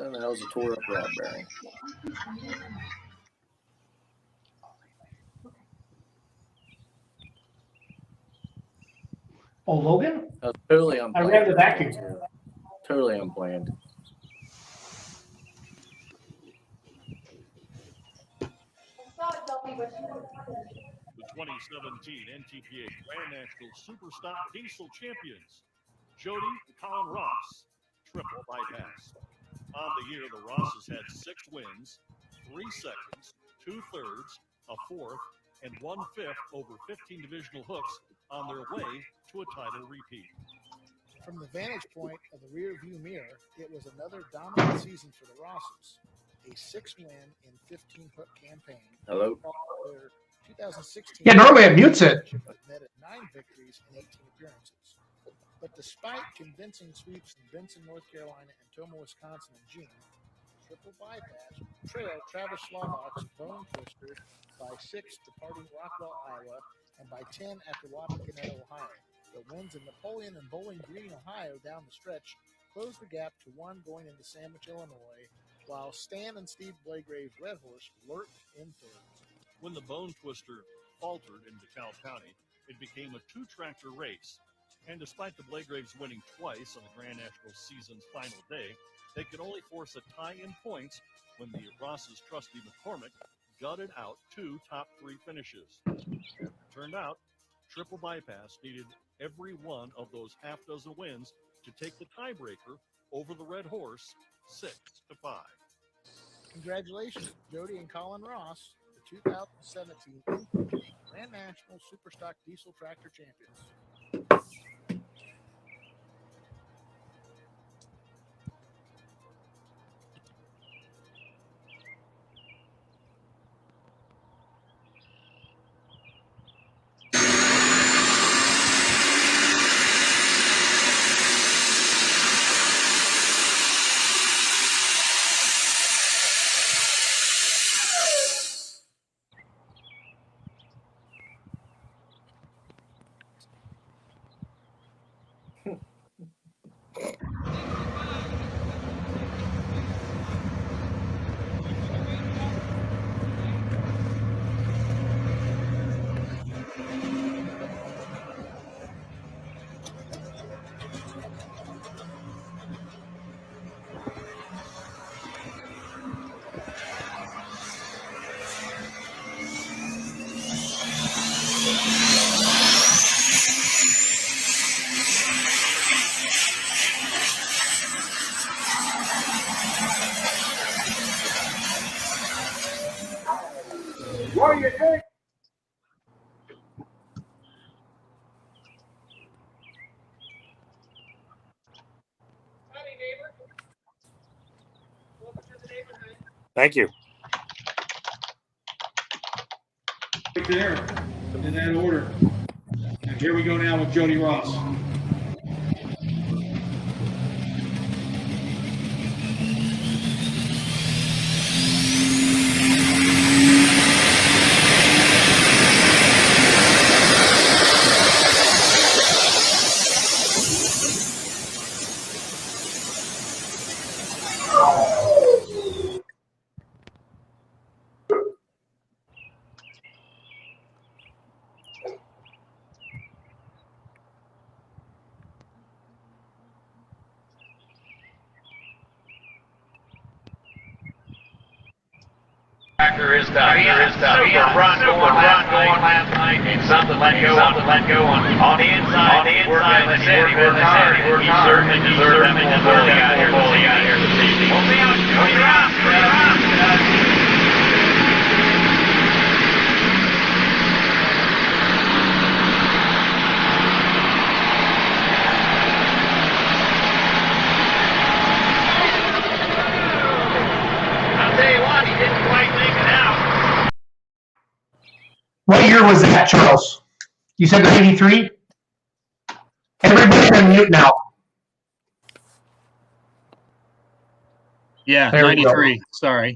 And that was a tore up rod bearing. Oh, Logan? That was totally unplanned. I ran the vacuum. Totally unplanned. The 2017 NTPA Grand National Superstock Diesel Champions, Jody and Colin Ross, triple bypass. On the year, the Rosses had 6 wins, 3 seconds, 2 thirds, a fourth, and 1/5 over 15 divisional hooks on their way to a title repeat. From the vantage point of the rear view mirror, it was another dominant season for the Rosses. A 6-win in 15-hook campaign. Hello? Their 2016 Yeah, normally it mutes it. Net at 9 victories and 18 appearances. But despite convincing sweeps in Benson, North Carolina, and Toma, Wisconsin in June, triple bypass trailed Travis Slovak's Bone Twister by 6 departing Rockwell, Iowa, and by 10 after Wapakoneta, Ohio. The wins in Napoleon and Bowling Green, Ohio down the stretch closed the gap to 1 going into Sandwich, Illinois, while Stan and Steve Blagrave's Red Horse lurked in thirds. When the Bone Twister faltered in DeKalb County, it became a 2-tractor race. And despite the Blagraves winning twice on the Grand National season's final day, they could only force a tie in points when the Ross's trusty McCormick gutted out 2 top 3 finishes. As it turned out, triple bypass needed every one of those half dozen wins to take the tiebreaker over the Red Horse 6-5. Congratulations, Jody and Colin Ross, the 2017 Grand National Superstock Diesel Tractor Champions. What do you think? Thank you. Right there, in that order. And here we go now with Jody Ross. Tractor is done. Super run going last night. It's something let go on the inside. He worked hard. He certainly deserved them to pull out here this evening. We'll see how Jody Ross does. What year was that, Charles? You said 93? Everybody's on mute now. Yeah, There we 93. Sorry.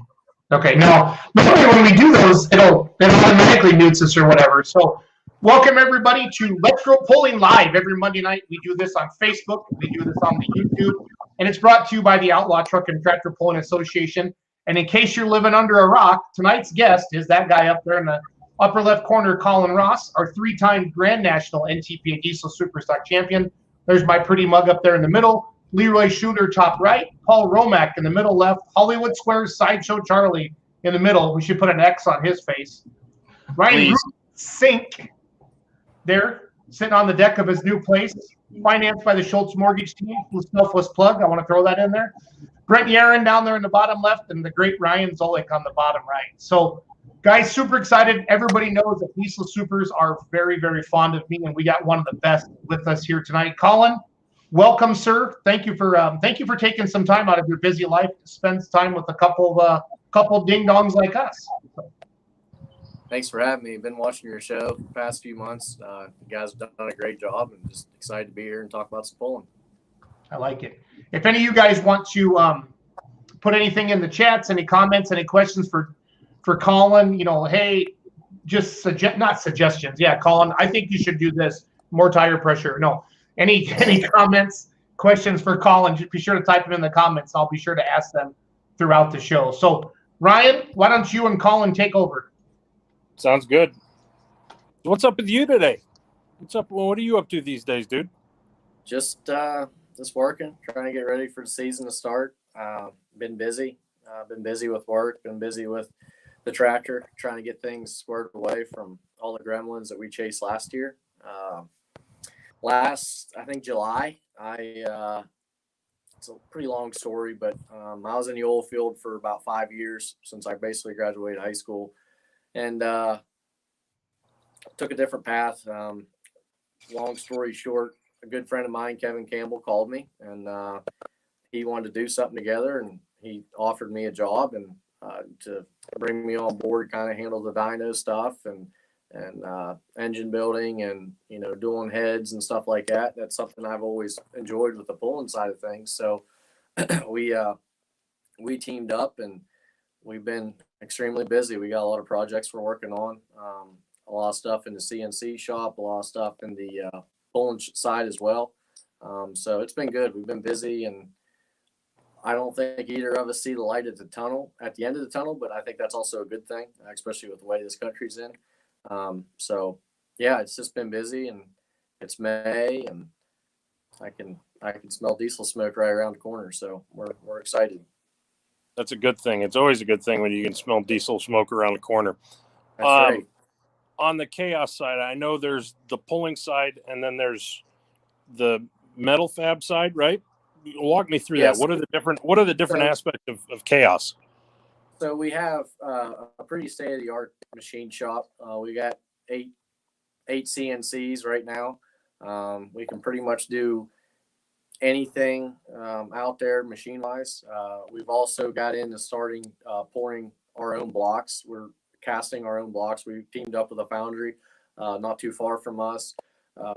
Okay, now, normally when we do those, it automatically mutes us or whatever. So Welcome everybody to Let's Go Pulling Live every Monday night. We do this on Facebook, we do this on the YouTube, and it's brought to you by the Outlaw Truck and Tractor Pulling Association. And in case you're living under a rock, tonight's guest is that guy up there in the upper left corner, Colin Ross, our 3-time Grand National NTPA Diesel Superstock champion. There's my pretty mug up there in the middle, Leroy Shooter top right, Paul Romack in the middle left, Hollywood Squares Sideshow Charlie in the middle. We should put an X on his face. Ryan Sink there, sitting on the deck of his new place, financed by the Schultz Mortgage Team. Selfless plug. I want to throw that in there. Brent Yaron down there in the bottom left, and the great Ryan Zolik on the bottom right. So, guys, super excited. Everybody knows that Diesel Supers are very, very fond of me, and we got one of the best with us here tonight. Colin, welcome, sir. Thank you for taking some time out of your busy life to spend time with a couple ding dongs like us. Thanks for having me. Been watching your show the past few months. You guys have done a great job, and just excited to be here and talk about some pulling. I like it. If any of you guys want to put anything in the chats, any comments, any questions for Colin, hey, just not suggestions. Yeah, Colin, I think you should do this. More tire pressure. No, any comments, questions for Colin, just be sure to type them in the comments. I'll be sure to ask them throughout the show. So, Ryan, why don't you and Colin take over? Sounds good. What's up with you today? What's up? What are you up to these days, dude? Just working, trying to get ready for the season to start. Been busy. Been busy with work. Been busy with the tractor, trying to get things squared away from all the gremlins that we chased last year. I think July, it's a pretty long story, but I was in the oil field for about 5 years since I basically graduated high school. And took a different path. Long story short, a good friend of mine, Kevin Campbell, called me, and he wanted to do something together, and he offered me a job and to bring me on board, kind of handle the dyno stuff and engine building and doing heads and stuff like that. That's something I've always enjoyed with the pulling side of things. So we teamed up, and we've been extremely busy. We got a lot of projects we're working on, a lot of stuff in the CNC shop, a lot of stuff in the pulling side as well. So it's been good. We've been busy, and I don't think either of us see the light at the end of the tunnel, but I think that's also a good thing, especially with the way this country's in. So yeah, it's just been busy, and it's May, and I can smell diesel smoke right around the corner. So we're excited. That's a good thing. It's always a good thing when you can smell diesel smoke around the corner. That's right. On the chaos side, I know there's the pulling side, and then there's the metal fab side, right? Walk me through that. What are the different aspects of chaos? So we have a pretty state-of-the-art machine shop. We got eight CNCs right now. We can pretty much do anything out there machine-wise. We've also got into starting pouring our own blocks. We're casting our own blocks. We teamed up with a foundry not too far from us.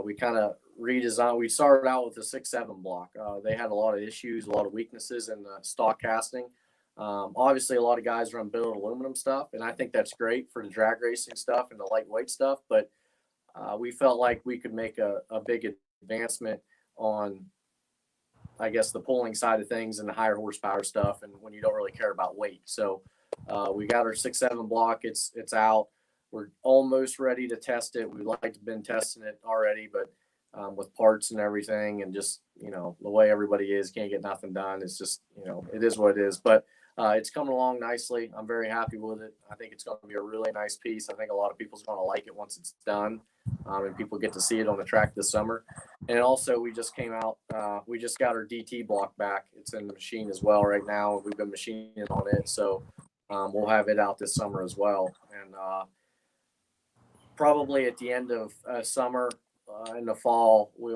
We kind of redesigned. We started out with a 6-7 block. They had a lot of issues, a lot of weaknesses in the stock casting. Obviously, a lot of guys run billet aluminum stuff, and I think that's great for the drag racing stuff and the lightweight stuff. But we felt like we could make a big advancement on, I guess, the pulling side of things and the higher horsepower stuff, and when you don't really care about weight. So we got our 6-7 block. It's out. We're almost ready to test it. We'd like to have been testing it already, but with parts and everything, and just the way everybody is, can't get nothing done. It's just it is what it is. But it's coming along nicely. I'm very happy with it. I think it's going to be a really nice piece. I think a lot of people's going to like it once it's done, and people get to see it on the track this summer. And also, we just came out. We just got our DT block back. It's in the machine as well right now. We've been machining on it, so we'll have it out this summer as well. And probably at the end of summer, in the fall, we're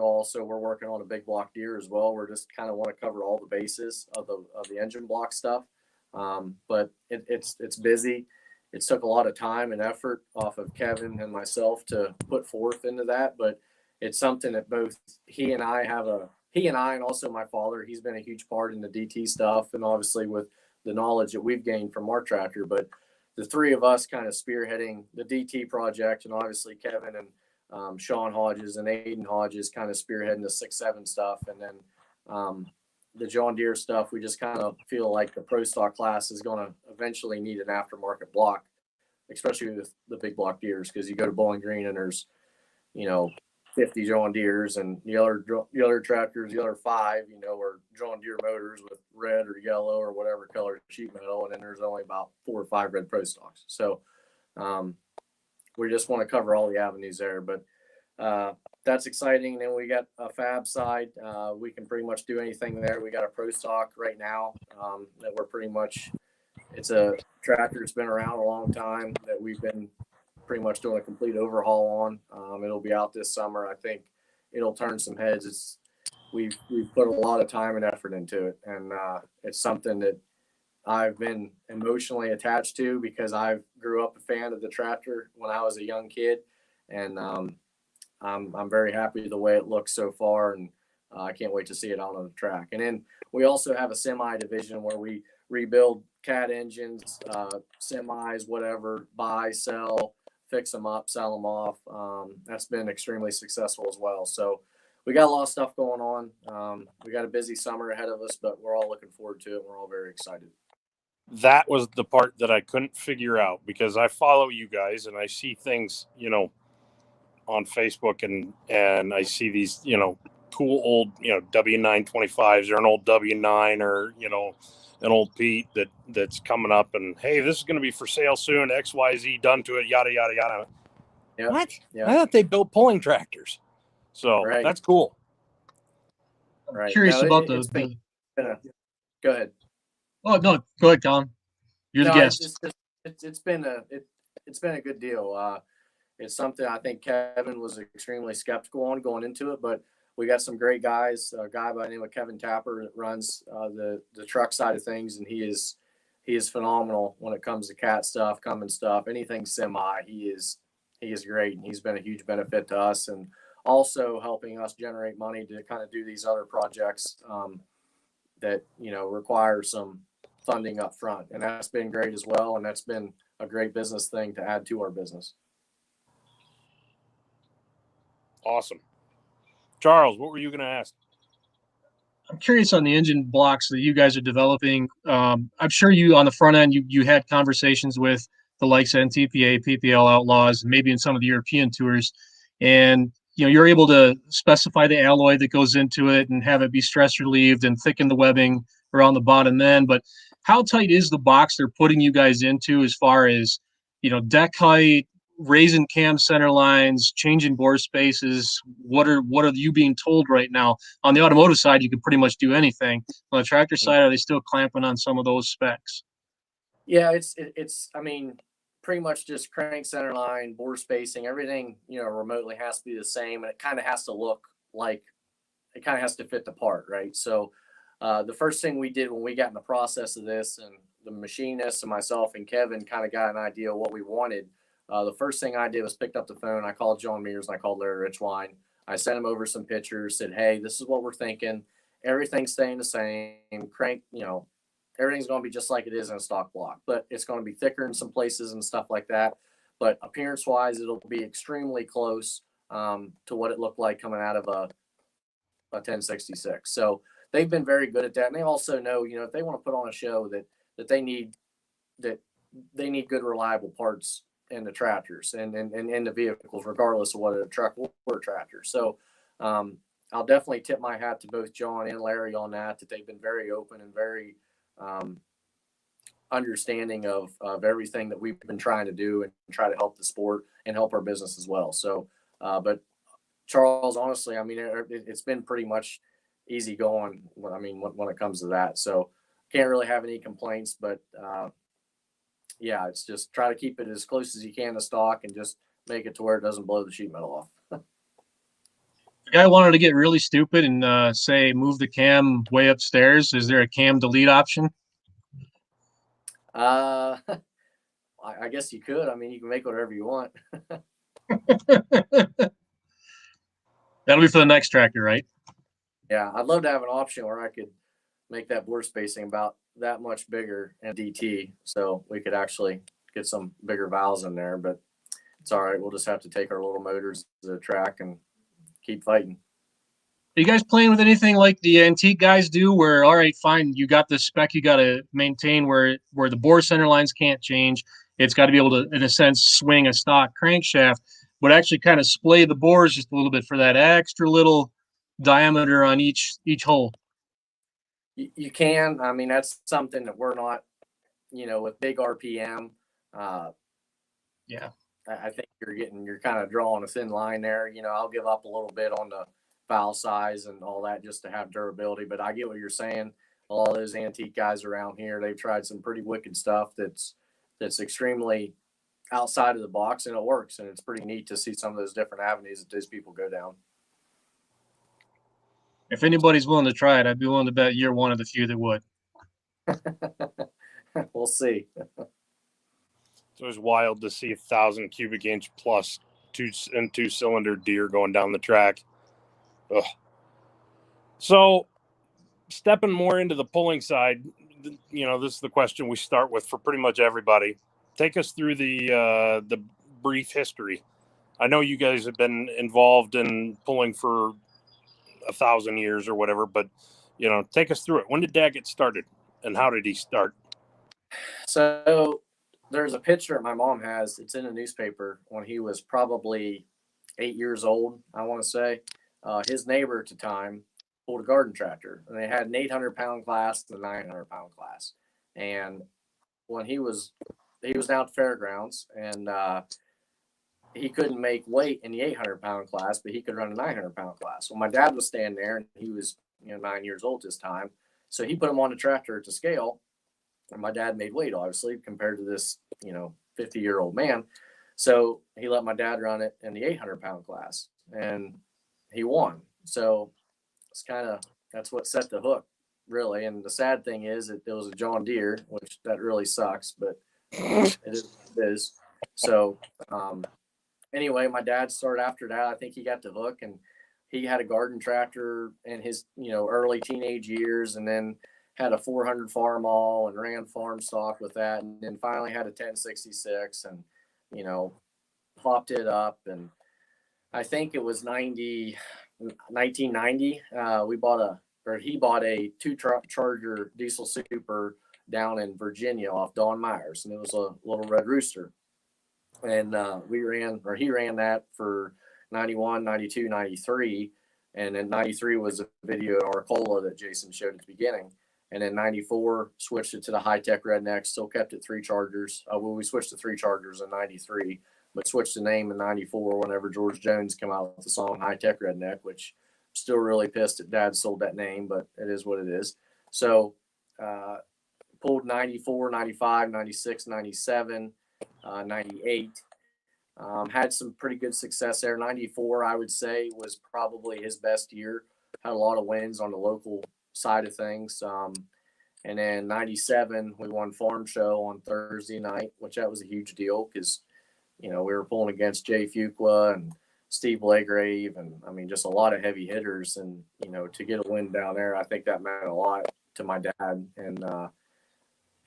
working on a big block deer as well. We're just kind of want to cover all the bases of the engine block stuff. But it's busy. It took a lot of time and effort off of Kevin and myself to put forth into that, but it's something that both he and I and also my father, he's been a huge part in the DT stuff, and obviously with the knowledge that we've gained from our tractor, but the three of us kind of spearheading the DT project, and obviously Kevin and Sean Hodges and Aiden Hodges kind of spearheading the 6-7 stuff. And then the John Deere stuff, we just kind of feel like the Pro Stock class is going to eventually need an aftermarket block, especially with the big block Deers, because you go to Bowling Green and there's, 50 John Deeres, and the other tractors, the other 5, are John Deere motors with red or yellow or whatever color sheet metal, and then there's only about 4 or 5 red Pro Stocks. So we just want to cover all the avenues there, but that's exciting. Then we got a fab side. We can pretty much do anything there. We got a Pro Stock right now that we're pretty much, it's a tractor that's been around a long time that we've been pretty much doing a complete overhaul on. It'll be out this summer. I think it'll turn some heads. We've put a lot of time and effort into it, and it's something that I've been emotionally attached to because I grew up a fan of the tractor when I was a young kid, and I'm very happy the way it looks so far, and I can't wait to see it out on the track. And then we also have a semi division where we rebuild Cat engines, semis, whatever, buy, sell, fix them up, sell them off. That's been extremely successful as well. So we got a lot of stuff going on. We got a busy summer ahead of us, but we're all looking forward to it. We're all very excited. That was the part that I couldn't figure out, because I follow you guys and I see things, on Facebook, and I see these, cool old, W925s or an old W9 or, an old Pete that's coming up, and hey, this is going to be for sale soon. XYZ done to it. Yada, yada, yada. Yep. What? Yep. I thought they built pulling tractors. So Right. That's cool. Right. Curious about go ahead. Oh no, go ahead, Colin. You're the guest. It's been a good deal. It's something I think Kevin was extremely skeptical on going into it, but we got some great guys. A guy by the name of Kevin Tapper that runs the truck side of things, and he is phenomenal when it comes to cat stuff, Cummins stuff, anything semi. He is great, and he's been a huge benefit to us, and also helping us generate money to kind of do these other projects that require some funding up front, and that's been great as well, and that's been a great business thing to add to our business. Awesome. Charles, what were you going to ask? I'm curious on the engine blocks that you guys are developing. I'm sure you, on the front end, you had conversations with the likes of NTPA, PPL Outlaws, maybe in some of the European tours, and you're able to specify the alloy that goes into it and have it be stress relieved and thicken the webbing around the bottom end. But how tight is the box they're putting you guys into as far as deck height, raising cam center lines, changing bore spaces? What are you being told right now? On the automotive side, you can pretty much do anything. On the tractor side, are they still clamping on some of those specs? Yeah, it's pretty much just crank center line, bore spacing, everything remotely has to be the same, and it kind of has to look like it kind of has to fit the part, right? So the first thing we did when we got in the process of this, and the machinist and myself and Kevin kind of got an idea of what we wanted. The first thing I did was picked up the phone. I called John Mears and I called Larry Richwine. I sent him over some pictures, said, hey, this is what we're thinking. Everything's staying the same. Crank, everything's going to be just like it is in a stock block, but it's going to be thicker in some places and stuff like that. But appearance wise, it'll be extremely close to what it looked like coming out of a 1066. So they've been very good at that. And they also know, if they want to put on a show that they need good, reliable parts in the tractors and in the vehicles, regardless of whether a truck or a tractor. So I'll definitely tip my hat to both John and Larry on that they've been very open and very understanding of everything that we've been trying to do and try to help the sport and help our business as well. So, but Charles, honestly, it's been pretty much easy going. When it comes to that, so can't really have any complaints, but yeah, it's just try to keep it as close as you can to stock and just make it to where it doesn't blow the sheet metal off. If a guy wanted to get really stupid and say move the cam way upstairs, is there a cam delete option? I guess you could. You can make whatever you want. That'll be for the next tractor, right? Yeah, I'd love to have an option where I could make that bore spacing about that much bigger in DT, so we could actually get some bigger valves in there. But it's all right. We'll just have to take our little motors to the track and keep fighting. Are you guys playing with anything like the antique guys do, where, all right, fine, you got the spec you got to maintain where the bore center lines can't change. It's got to be able to, in a sense, swing a stock crankshaft, but actually kind of splay the bores just a little bit for that extra little diameter on each hole. You can. I mean, that's something that we're not, with big RPM. Yeah. I think you're kind of drawing a thin line there. I'll give up a little bit on the valve size and all that just to have durability, but I get what you're saying. All those antique guys around here, they've tried some pretty wicked stuff that's extremely outside of the box, and it works. And it's pretty neat to see some of those different avenues that those people go down. If anybody's willing to try it, I'd be willing to bet you're one of the few that would. We'll see. It's always wild to see 1,000 cubic inch plus two cylinder deer going down the track. Ugh. So stepping more into the pulling side, this is the question we start with for pretty much everybody. Take us through the brief history. I know you guys have been involved in pulling for 1,000 years or whatever, but take us through it. When did Dad get started, and how did he start? So there's a picture my mom has. It's in a newspaper when he was probably 8 years old, I want to say. His neighbor at the time pulled a garden tractor, and they had an 800-pound class and a 900-pound class. And when he was down at the fairgrounds, and he couldn't make weight in the 800-pound class, but he could run a 900-pound class. Well, my dad was standing there, and he was 9 years old this time, so he put him on the tractor to scale. And my dad made weight, obviously, compared to this 50-year-old man. So he let my dad run it in the 800-pound class, and he won. So it's that's what set the hook, really. And the sad thing is that it was a John Deere, which that really sucks, but it is. So anyway, my dad started after that. I think he got the hook, and he had a garden tractor in his early teenage years, and then had a 400 Farmall and ran farm stock with that, and then finally had a 1066 and hopped it up. And I think it was 1990. He bought a two-charger diesel super down in Virginia off Don Myers, and it was a little red rooster. And he ran that for 91, 92, 93. And then 93 was a video at Arcola that Jason showed at the beginning. And then 94 switched it to the high-tech redneck, still kept it 3 chargers. We switched to 3 chargers in 93, but switched the name in 94 whenever George Jones came out with the song High-Tech Redneck, which I'm still really pissed that Dad sold that name, but it is what it is. So pulled 94, 95, 96, 97, 98. Had some pretty good success there. 94, I would say, was probably his best year. Had a lot of wins on the local side of things. And then 97, we won Farm Show on Thursday night, which that was a huge deal because, we were pulling against Jay Fuqua and Steve Blagrave, and I mean, just a lot of heavy hitters. And, to get a win down there, I think that meant a lot to my dad. And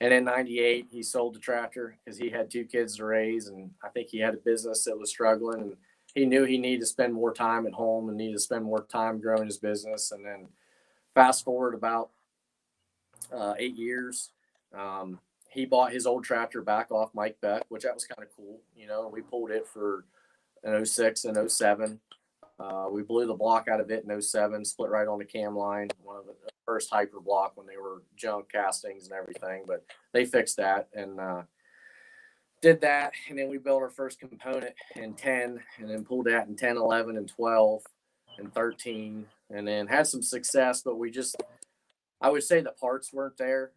in 98, he sold the tractor because he had 2 kids to raise. And I think he had a business that was struggling, and he knew he needed to spend more time at home and needed to spend more time growing his business. And then fast forward about 8 years, he bought his old tractor back off Mike Beck, which that was kind of cool. We pulled it for an 06 and 07. We blew the block out of it in 07, split right on the cam line, one of the first hyper block when they were junk castings and everything, but they fixed that and did that. And then we built our first component in 10, and then pulled that in 10, 11, and 12, and 13, and then had some success, but I would say the parts weren't there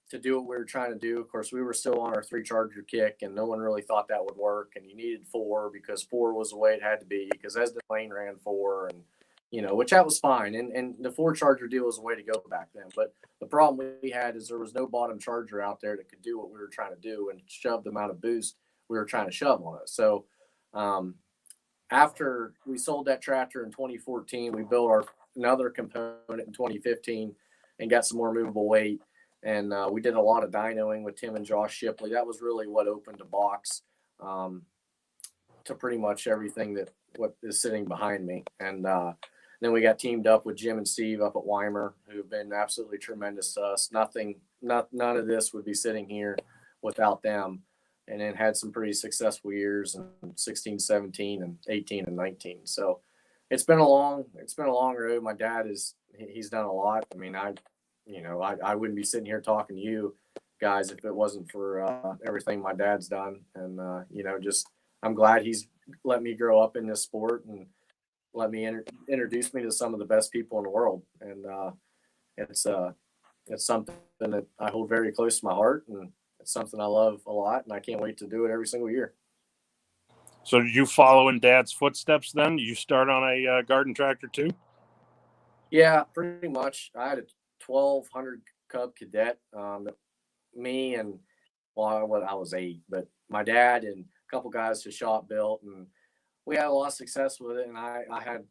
to do what we were trying to do. Of course, we were still on our 3-charger kick, and no one really thought that would work. And you needed 4 because 4 was the way it had to be, because Esden Lane ran 4, and which that was fine. And the 4-charger deal was the way to go back then. But the problem we had is there was no bottom charger out there that could do what we were trying to do and shove the amount of boost we were trying to shove on it. So after we sold that tractor in 2014, we built another component in 2015 and got some more movable weight. And we did a lot of dynoing with Tim and Josh Shipley. That was really what opened the box to pretty much everything that what is sitting behind me. And then we got teamed up with Jim and Steve up at Weimer, who've been absolutely tremendous to us. None of this would be sitting here without them. And then had some pretty successful years in 16, 17, and 18 and 19. So it's been a long road. My dad he's done a lot. I mean, I wouldn't be sitting here talking to you guys if it wasn't for everything my dad's done. And just I'm glad he's let me grow up in this sport and let me introduce me to some of the best people in the world. And it's something that I hold very close to my heart, and it's something I love a lot, and I can't wait to do it every single year. So did you follow in Dad's footsteps then? You start on a garden tractor too? Yeah, pretty much. I had a 1200 Cub Cadet. Me and, I was 8, but my dad and a couple guys to shop built, and we had a lot of success with it. And I had,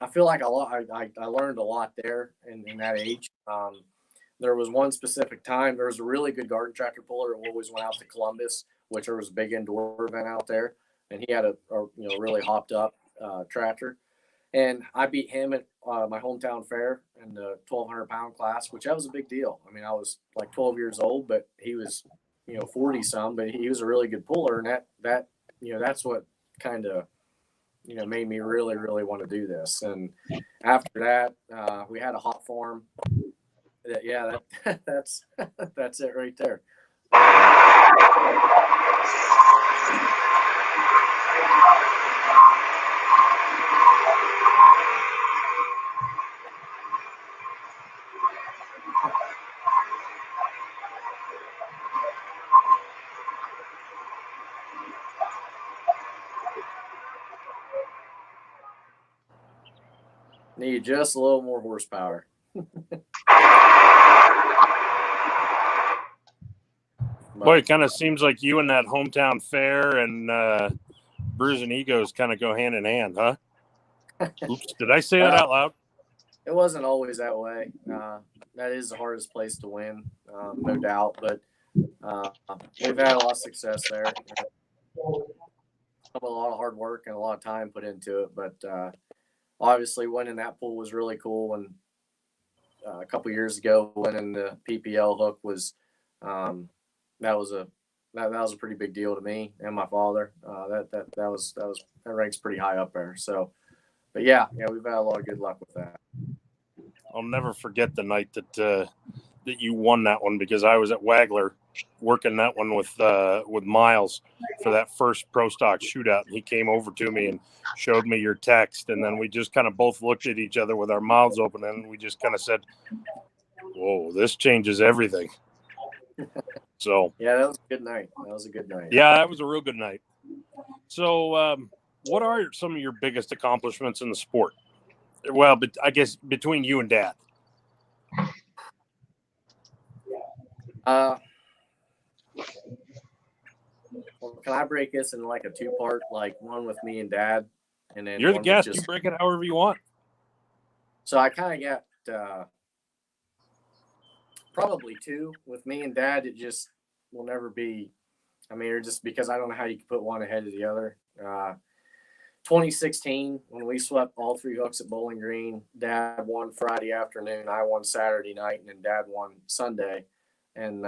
I feel like I learned a lot there in that age. There was one specific time, there was a really good garden tractor puller who always went out to Columbus, which there was a big indoor event out there. And he had a really hopped up tractor. And I beat him at my hometown fair in the 1,200 pound class, which that was a big deal. I mean, I was like 12 years old, but he was, 40 some, but he was a really good puller. And that that's what kind of, made me really, really want to do this. And after that, we had a hot farm. That's it right there. Need just a little more horsepower. Boy, it kind of seems like you and that hometown fair and bruising egos kind of go hand in hand, huh? Oops, did I say that out loud? It wasn't always that way. That is the hardest place to win, no doubt. But we've had a lot of success there. A lot of hard work and a lot of time put into it. But obviously, winning that pool was really cool. And a couple years ago, winning the PPL hook was that was a pretty big deal to me and my father. That ranks pretty high up there. So, but yeah, we've had a lot of good luck with that. I'll never forget the night that you won that one, because I was at Wagler working that one with Miles for that first Pro Stock shootout. He came over to me and showed me your text, and then we just kind of both looked at each other with our mouths open, and we just kind of said, "Whoa, this changes everything." So yeah, that was a good night. Yeah, that was a real good night. So, what are some of your biggest accomplishments in the sport? Well, but I guess between you and Dad. Well, can I break this in like a 2-part, like one with me and Dad, and then You're the guest. You break it however you want. So I kind of got probably 2 with me and Dad. It just will never be. I mean, just because I don't know how you can put one ahead of the other. 2016, when we swept all 3 hooks at Bowling Green, Dad won Friday afternoon, I won Saturday night, and then Dad won Sunday. And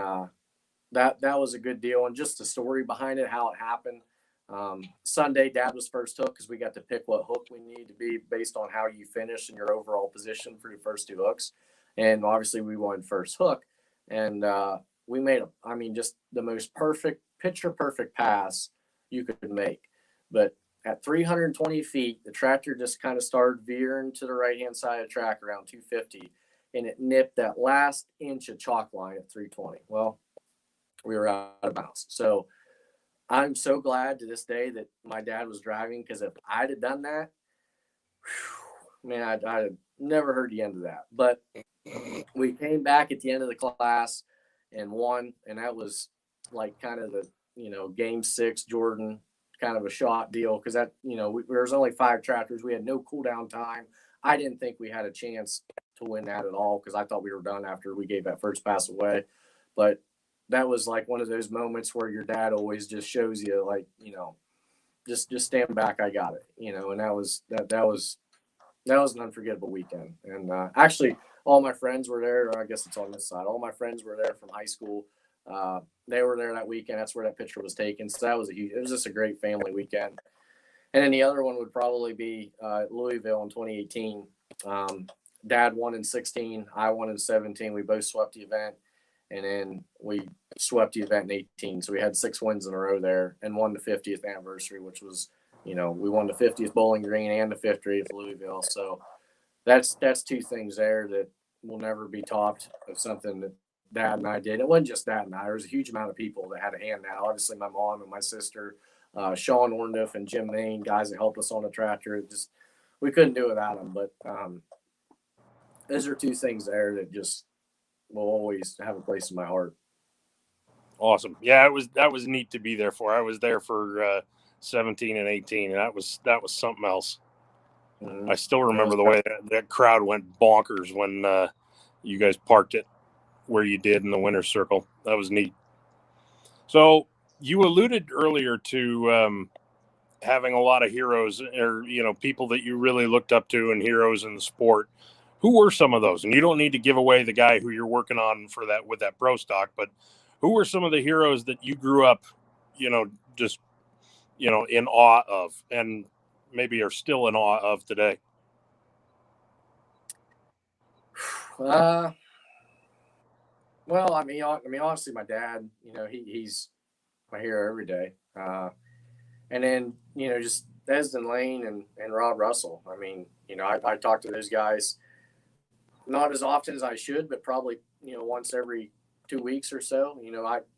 that was a good deal. And just the story behind it, how it happened. Sunday, Dad was first hook because we got to pick what hook we need to be based on how you finish in your overall position for your first 2 hooks. And obviously we won first hook. And we made, just the most perfect, picture-perfect pass you could make. But at 320 feet, the tractor just kind of started veering to the right-hand side of the track around 250, and it nipped that last inch of chalk line at 320. Well, we were out of bounds. So I'm so glad to this day that my dad was driving, because if I'd have done that, man, I'd have never heard the end of that. But we came back at the end of the class and won, and that was like kind of the, game 6 Jordan kind of a shot deal, because that, there was only 5 tractors. We had no cool down time. I didn't think we had a chance to win that at all, because I thought we were done after we gave that first pass away. But that was like one of those moments where your dad always just shows you, like, just stand back. I got it, and that was an unforgettable weekend. And actually, all my friends were there. Or I guess it's on this side. All my friends were there from high school. They were there that weekend. That's where that picture was taken. So that was it was just a great family weekend. And then the other one would probably be Louisville in 2018. Dad won in 16. I won in 17. We both swept the event. And then we swept the event in 18. So we had 6 wins in a row there and won the 50th anniversary, which was, we won the 50th Bowling Green and the 50th Louisville. So that's 2 things there that will never be topped of something that Dad and I did. It wasn't just Dad and I. There was a huge amount of people that had a hand in that. Obviously, my mom and my sister, Sean Orndorff and Jim Main, guys that helped us on the tractor. We couldn't do it without them. But those are 2 things there that just will always have a place in my heart. Awesome. Yeah, that was neat to be there for. I was there for 17 and 18, and that was something else. Mm-hmm. I still remember the way that crowd went bonkers when you guys parked it where you did in the winner's circle. That was neat. So you alluded earlier to having a lot of heroes, or people that you really looked up to and heroes in the sport. Who were some of those? And you don't need to give away the guy who you're working on for that with that pro stock, but who were some of the heroes that you grew up, just in awe of, and maybe are still in awe of today? Well, I mean, honestly, my dad, he's my hero every day. And then, just Desmond Lane and Rob Russell. I mean, I talk to those guys not as often as I should, but probably, once every 2 weeks or so.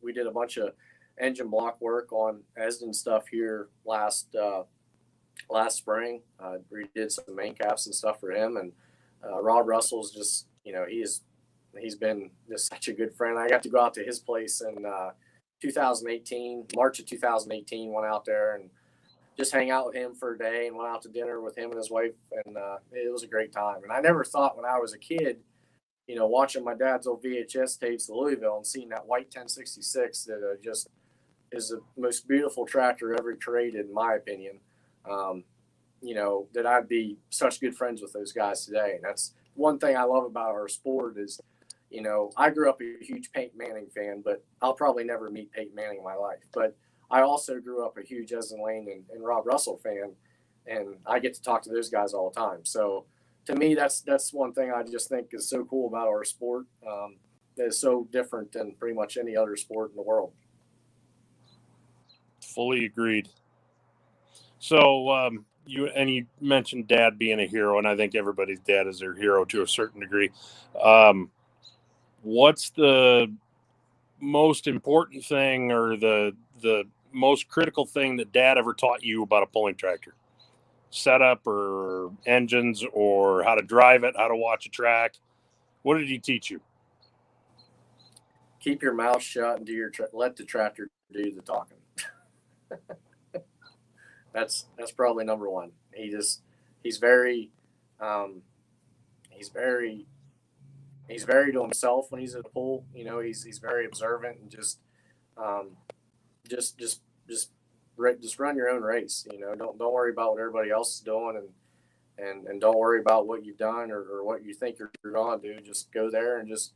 We did a bunch of engine block work on Esden stuff here last spring. We did some main caps and stuff for him. And Rob Russell's just, he's been just such a good friend. I got to go out to his place in 2018, March of 2018, went out there and just hang out with him for a day and went out to dinner with him and his wife. And it was a great time. And I never thought when I was a kid, watching my dad's old VHS tapes of Louisville and seeing that white 1066 that just is the most beautiful tractor ever created, in my opinion, that I'd be such good friends with those guys today. And that's one thing I love about our sport is, I grew up a huge Peyton Manning fan, but I'll probably never meet Peyton Manning in my life. But I also grew up a huge Esden Lane and Rob Russell fan, and I get to talk to those guys all the time. So to me, that's one thing I just think is so cool about our sport. That is so different than pretty much any other sport in the world. Fully agreed. So you mentioned Dad being a hero, and I think everybody's dad is their hero to a certain degree. What's the most important thing or the most critical thing that Dad ever taught you about a pulling tractor? Setup or engines or how to drive it, how to watch a track? What did he teach you? Keep your mouth shut and let the tractor do the talking. That's probably number one. He's very to himself when he's at the pool. He's very observant and just run your own race. Don't worry about what everybody else is doing, and don't worry about what you've done or what you think you're going to do. Just go there and just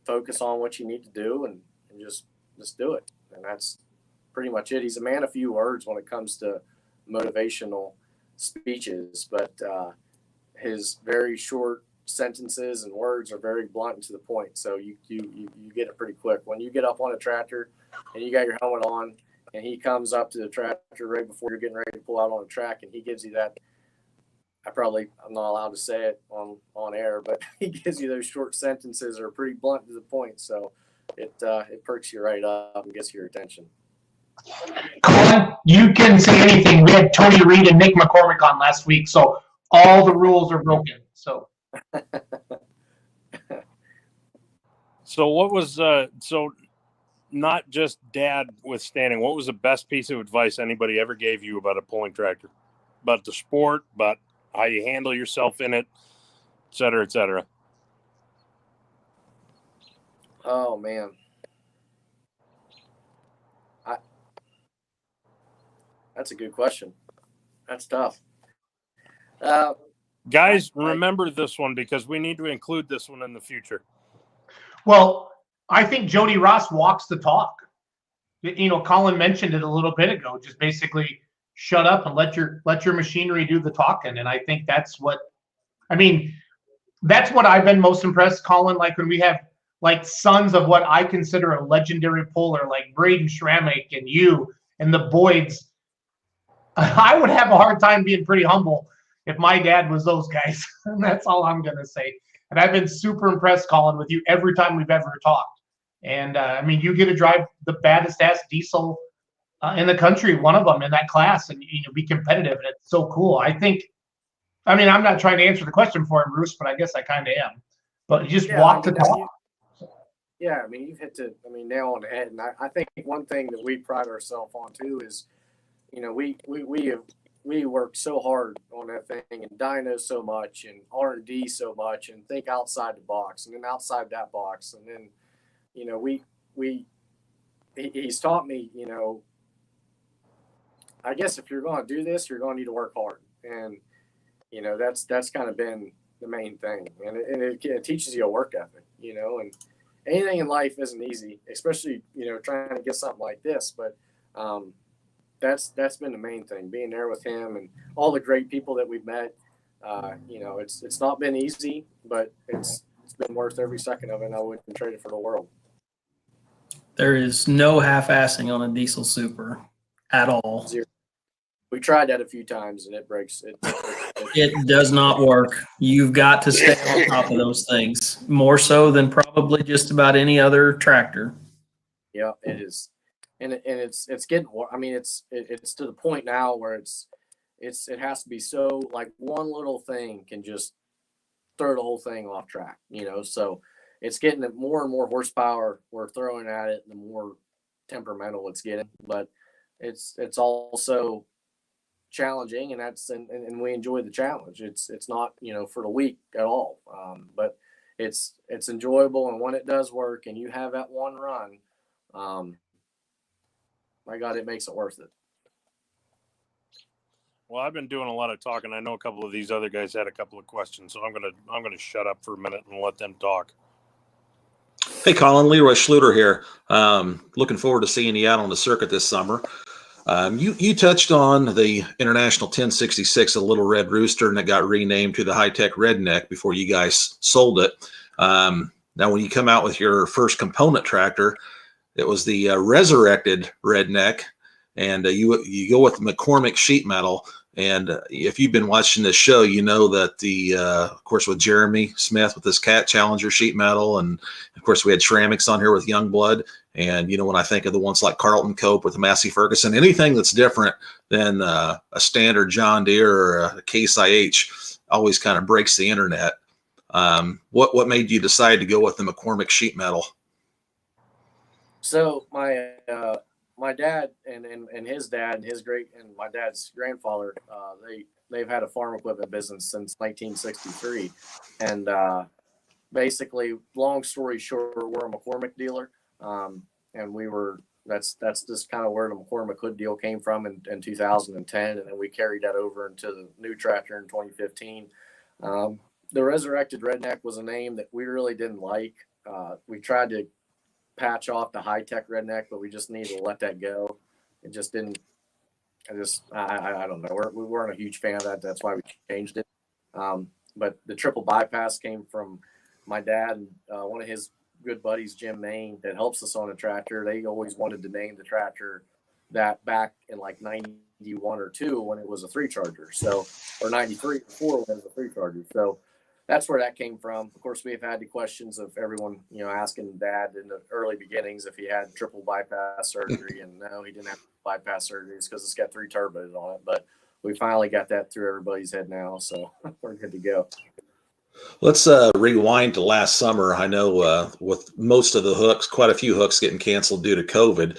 focus on what you need to do and just do it. And that's pretty much it. He's a man of few words when it comes to motivational speeches, but his very short sentences and words are very blunt and to the point. So you get it pretty quick. When you get up on a tractor and you got your helmet on and he comes up to the tractor right before you're getting ready to pull out on the track and he gives you that, I'm not allowed to say it on air, but he gives you those short sentences that are pretty blunt to the point. So it perks you right up and gets your attention. Colin, you can say anything. We had Tony Reed and Nick McCormick on last week, so all the rules are broken. So what was not just Dad withstanding, what was the best piece of advice anybody ever gave you about a pulling tractor, about the sport, about how you handle yourself in it, et cetera, et cetera? Oh man. That's a good question. That's tough. Guys, remember this one because we need to include this one in the future. Well, I think Jody Ross walks the talk. You know, Colin mentioned it a little bit ago. Just basically shut up and let your machinery do the talking. And I think that's what, I mean, that's what I've been most impressed, Colin. Like when we have like sons of what I consider a legendary puller, like Braden Schramek and you and the Boyds. I would have a hard time being pretty humble if my dad was those guys. And that's all I'm going to say. And I've been super impressed, Colin, with you every time we've ever talked. And I mean, you get to drive the baddest ass diesel in the country, one of them in that class, and you know, be competitive. And it's so cool. I think, I mean, I'm not trying to answer the question for him, Bruce, but I guess I kind of am. But you just walk the talk. Yeah, I mean, you've hit the, nail on the head. And I think one thing that we pride ourselves on too is, you know, we work so hard on that thing and dyno so much and R&D so much and think outside the box and then outside that box. And then, you know, he's taught me, you know, I guess if you're going to do this, you're going to need to work hard. And, you know, that's kind of been the main thing. And it teaches you a work ethic, you know, and anything in life isn't easy, especially, you know, trying to get something like this. But that's been the main thing, being there with him and all the great people that we've met. You know, it's not been easy, but it's been worth every second of it. And I wouldn't trade it for the world. There is no half-assing on a diesel super at all. Zero. We tried that a few times and it breaks. It does not work. You've got to stay on top of those things more so than probably just about any other tractor. Yeah, it is. And it's getting, I mean, it's to the point now where it has to be so, like one little thing can just throw the whole thing off track, you know? So it's getting more and more horsepower we're throwing at it, the more temperamental it's getting, but it's also challenging, and we enjoy the challenge. It's not, you know, for the weak at all. But it's enjoyable. And when it does work and you have that one run, my God, it makes it worth it. Well, I've been doing a lot of talking. I know a couple of these other guys had a couple of questions, so I'm gonna shut up for a minute and let them talk. Hey, Colin, Leroy Schluter here. Looking forward to seeing you out on the circuit this summer. You touched on the International 1066, a little red rooster, and it got renamed to the High-Tech Redneck before you guys sold it. Now, when you come out with your first component tractor, it was the resurrected Redneck, and you go with the McCormick sheet metal. And if you've been watching this show, you know that of course, with Jeremy Smith with this Cat Challenger sheet metal, and of course we had Schrameks on here with Youngblood. And, you know, when I think of the ones like Carlton Cope with Massey Ferguson, anything that's different than a standard John Deere or a Case IH always kind of breaks the internet. What made you decide to go with the McCormick sheet metal? So my dad and his dad and my dad's grandfather, they've had a farm equipment business since 1963. And basically, long story short, we're a McCormick dealer. And that's just kind of where the McCormick hood deal came from in 2010. And then we carried that over into the new tractor in 2015. The Resurrected Redneck was a name that we really didn't like. We tried to patch off the High-Tech Redneck, but we just needed to let that go. It just didn't, I don't know. We weren't a huge fan of that. That's why we changed it. But the triple bypass came from my dad and one of his good buddies, Jim Main, that helps us on a tractor. They always wanted to name the tractor that back in like 91 or 2 when it was a 3-charger. So, or 93 or 4 when it was a 3-charger. So that's where that came from. Of course, we've had the questions of everyone, you know, asking Dad in the early beginnings if he had triple bypass surgery, and no, he didn't have bypass surgeries because it's got 3 turbos on it. But we finally got that through everybody's head now, so we're good to go. Let's rewind to last summer. I know with most of the hooks, quite a few hooks getting canceled due to COVID.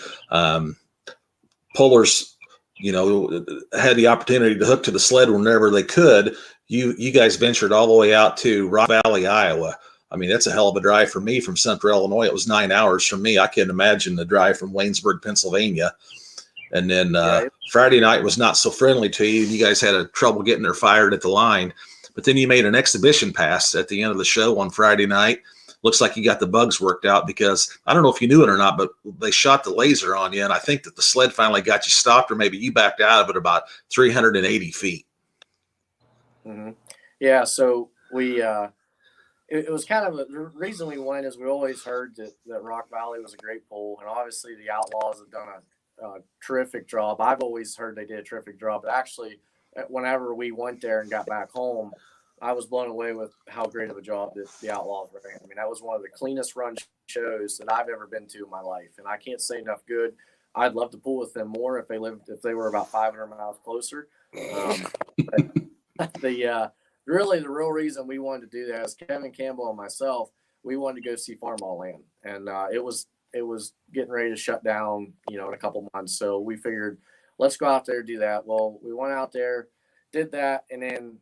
Pullers, you know, had the opportunity to hook to the sled whenever they could. You guys ventured all the way out to Rock Valley, Iowa. I mean, that's a hell of a drive for me from Central Illinois. It was 9 hours from me. I can't imagine the drive from Waynesburg, Pennsylvania. And then Yeah. Friday night was not so friendly to you. You guys had a trouble getting her fired at the line. But then you made an exhibition pass at the end of the show on Friday night. Looks like you got the bugs worked out, because I don't know if you knew it or not, but they shot the laser on you. And I think that the sled finally got you stopped, or maybe you backed out of it about 380 feet. Mm-hmm. Yeah. So we, it was kind of the reason we went is we always heard that Rock Valley was a great pool. And obviously the Outlaws have done a terrific job. I've always heard they did a terrific job, but actually whenever we went there and got back home, I was blown away with how great of a job that the Outlaws ran. I mean, that was one of the cleanest run shows that I've ever been to in my life, and I can't say enough good. I'd love to pool with them more if they were about 500 miles closer. But the real reason we wanted to do that is Kevin Campbell and myself. We wanted to go see Farmall Land, and it was getting ready to shut down, in a couple months. So we figured, let's go out there and do that. Well, we went out there, did that, and then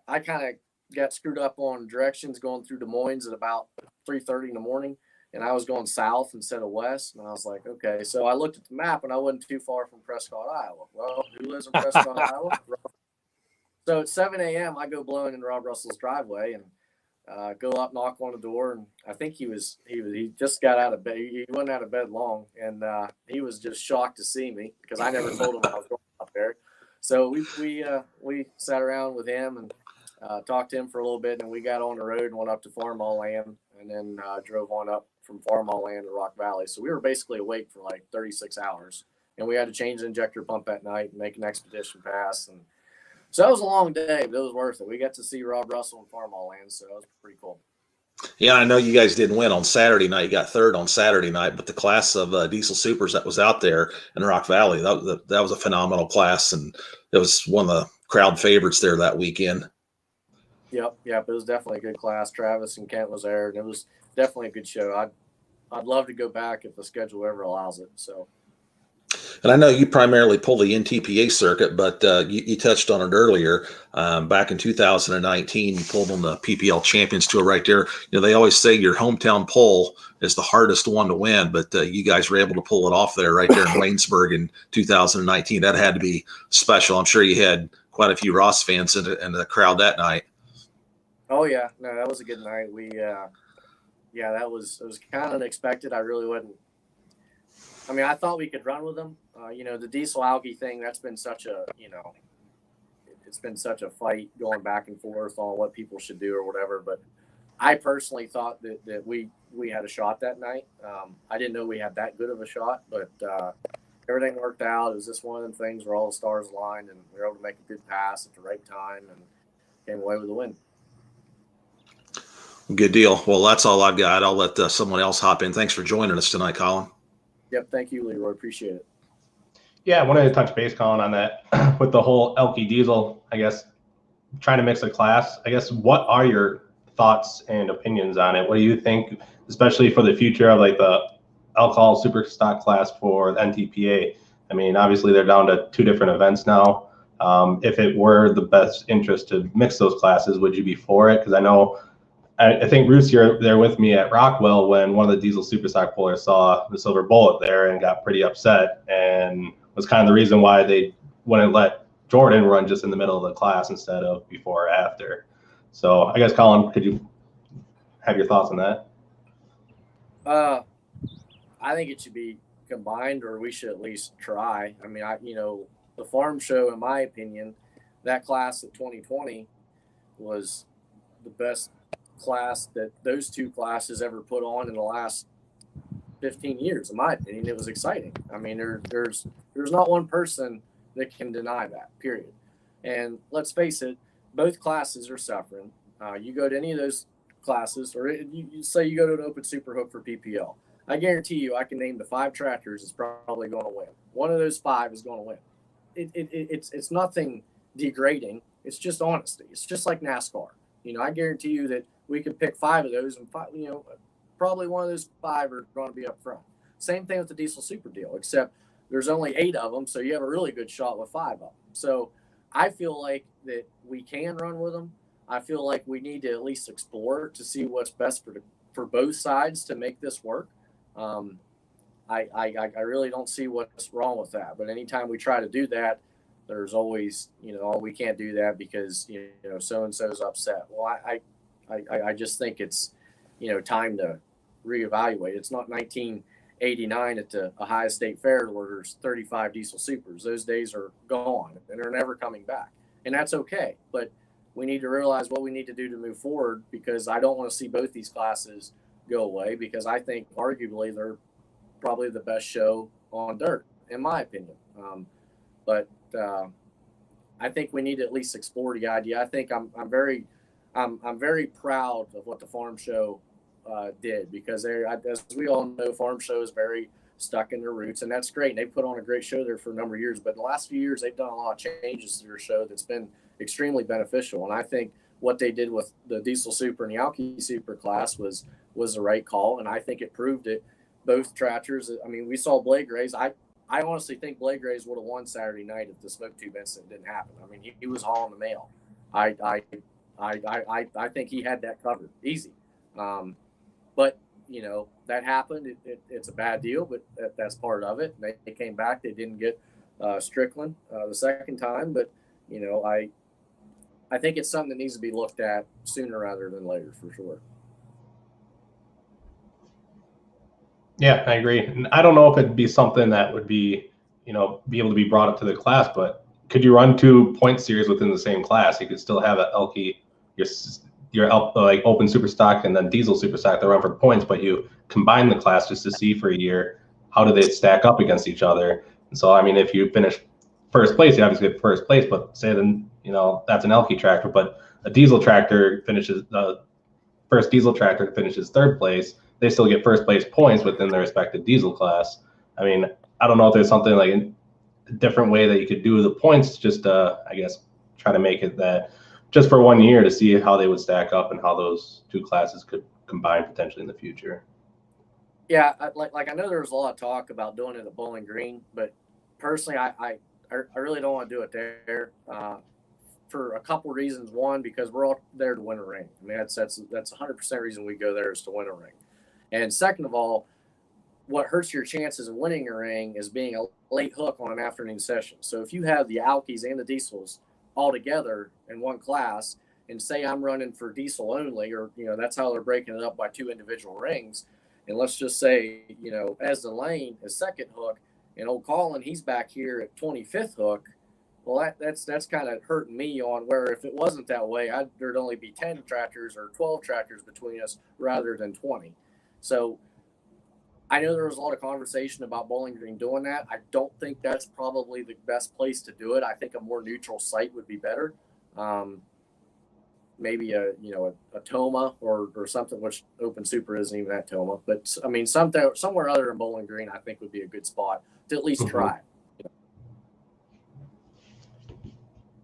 I kind of got screwed up on directions going through Des Moines at about 3:30 in the morning, and I was going south instead of west. And I was like, okay. So I looked at the map, and I wasn't too far from Prescott, Iowa. Well, who lives in Prescott, Iowa? So at 7 a.m., I go blowing in Rob Russell's driveway and go up, knock on the door, and I think he just got out of bed. He wasn't out of bed long, and he was just shocked to see me because I never told him I was going up there. So we sat around with him and talked to him for a little bit, and we got on the road and went up to Farmall Land, and then drove on up from Farmall Land to Rock Valley. So we were basically awake for like 36 hours, and we had to change the injector pump at night and make an expedition pass. And so it was a long day, but it was worth it. We got to see Rob Russell and Farmall Land, so it was pretty cool. Yeah, I know you guys didn't win on Saturday night. You got third on Saturday night, but the class of Diesel Supers that was out there in Rock Valley, that was a phenomenal class, and it was one of the crowd favorites there that weekend. Yep. It was definitely a good class. Travis and Kent was there, and it was definitely a good show. I'd love to go back if the schedule ever allows it. So. And I know you primarily pull the NTPA circuit, but you touched on it earlier. Back in 2019, you pulled on the PPL Champions Tour right there. They always say your hometown pull is the hardest one to win, but you guys were able to pull it off there right there in Waynesburg in 2019. That had to be special. I'm sure you had quite a few Ross fans in the crowd that night. Oh yeah, no, that was a good night. It was kind of unexpected. I really wasn't. I mean, I thought we could run with them. The diesel algae thing, that's been such a, it's been such a fight going back and forth on what people should do or whatever. But I personally thought that we had a shot that night. I didn't know we had that good of a shot, but everything worked out. It was just one of them things where all the stars aligned and we were able to make a good pass at the right time and came away with the win. Good deal. Well, that's all I've got. I'll let someone else hop in. Thanks for joining us tonight, Colin. Yep. Thank you, Leroy. Appreciate it. Yeah, I wanted to touch base, Colin, on that with the whole Elky diesel, I guess, trying to mix a class. I guess, what are your thoughts and opinions on it? What do you think, especially for the future of like the alcohol super stock class for the NTPA? I mean, obviously they're down to 2 different events now. If it were the best interest to mix those classes, would you be for it? Because I think Bruce, you're there with me at Rockwell when one of the diesel superstock pullers saw the silver bullet there and got pretty upset, and was kind of the reason why they wouldn't let Jordan run just in the middle of the class instead of before or after. So I guess, Colin, could you have your thoughts on that? I think it should be combined, or we should at least try. I mean, the farm show, in my opinion, that class of 2020 was the best class that those 2 classes ever put on in the last 15 years. In my opinion, it was exciting. I mean, there's not one person that can deny that, period. And let's face it, both classes are suffering. You go to any of those classes, or you say you go to an open super hook for PPL, I guarantee you I can name the 5 tractors that's probably going to win. One of those 5 is going to win. It's nothing degrading. It's just honesty. It's just like NASCAR. I guarantee you that we could pick 5 of those, and probably one of those 5 are going to be up front. Same thing with the diesel super deal, except there's only 8 of them, so you have a really good shot with 5 of them. So I feel like that we can run with them. I feel like we need to at least explore to see what's best for both sides to make this work. I really don't see what's wrong with that. But anytime we try to do that, there's always, oh, we can't do that because, so and so's upset. Well, I just think it's, time to reevaluate. It's not 1989 at the Ohio State Fair where there's 35 diesel supers. Those days are gone and they're never coming back. And that's okay. But we need to realize what we need to do to move forward, because I don't want to see both these classes go away, because I think arguably they're probably the best show on dirt, in my opinion. But I think we need to at least explore the idea. I think I'm very proud of what the farm show did, because as we all know, farm show is very stuck in their roots, and that's great. And they put on a great show there for a number of years, but in the last few years, they've done a lot of changes to their show that's been extremely beneficial. And I think what they did with the diesel super and the Alki super class was the right call. And I think it proved it. Both tractors, I mean, we saw Blake Graves. I honestly think Blake Graves would have won Saturday night if the smoke tube incident didn't happen. I mean, he was hauling the mail. I think he had that covered easy. But that happened. It's a bad deal, but that's part of it. They came back. They didn't get Strickland the second time, but I think it's something that needs to be looked at sooner rather than later, for sure. Yeah, I agree. And I don't know if it'd be something that would be, be able to be brought up to the class, but could you run 2 point series within the same class? You could still have an Elky, your like open super stock and then diesel super stock that run for points, but you combine the class just to see for a year how do they stack up against each other. And so, I mean, if you finish first place, you obviously get first place, but say then, that's an Elky tractor, but a diesel tractor finishes, the first diesel tractor finishes third place, they still get first place points within their respective diesel class. I mean, I don't know if there's something like a different way that you could do the points, just I guess try to make it that just for 1 year to see how they would stack up and how those 2 classes could combine potentially in the future. Yeah, like I know there was a lot of talk about doing it at Bowling Green, but personally, I really don't want to do it there for a couple of reasons. One, because we're all there to win a ring. I mean, that's 100% reason we go there is to win a ring. And second of all, what hurts your chances of winning a ring is being a late hook on an afternoon session. So if you have the Alkies and the diesels all together in one class, and say I'm running for diesel only, or that's how they're breaking it up by 2 individual rings, and let's just say Esden Lane is second hook, and old Colin, he's back here at 25th hook. Well, that's kind of hurting me on where if it wasn't that way, there'd only be 10 tractors or 12 tractors between us rather than 20. So I know there was a lot of conversation about Bowling Green doing that. I don't think that's probably the best place to do it. I think a more neutral site would be better. Maybe a Toma or something, which Open Super isn't even at Toma. But I mean, somewhere other than Bowling Green, I think would be a good spot to at least try.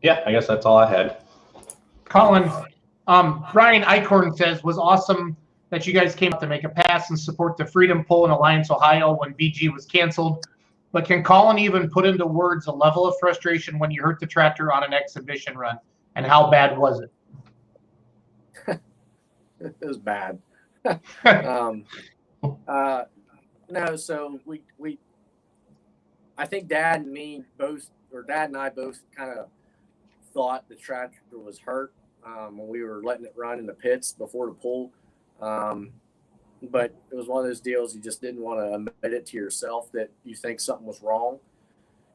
Yeah, I guess that's all I had. Colin, Brian Eichhorn says, was awesome that you guys came out to make a pass and support the Freedom Pole in Alliance, Ohio when BG was canceled. But can Colin even put into words a level of frustration when you hurt the tractor on an exhibition run? And how bad was it? It was bad. No, so we I think Dad and I both kind of thought the tractor was hurt when we were letting it run in the pits before the pull. But it was one of those deals you just didn't want to admit it to yourself that you think something was wrong.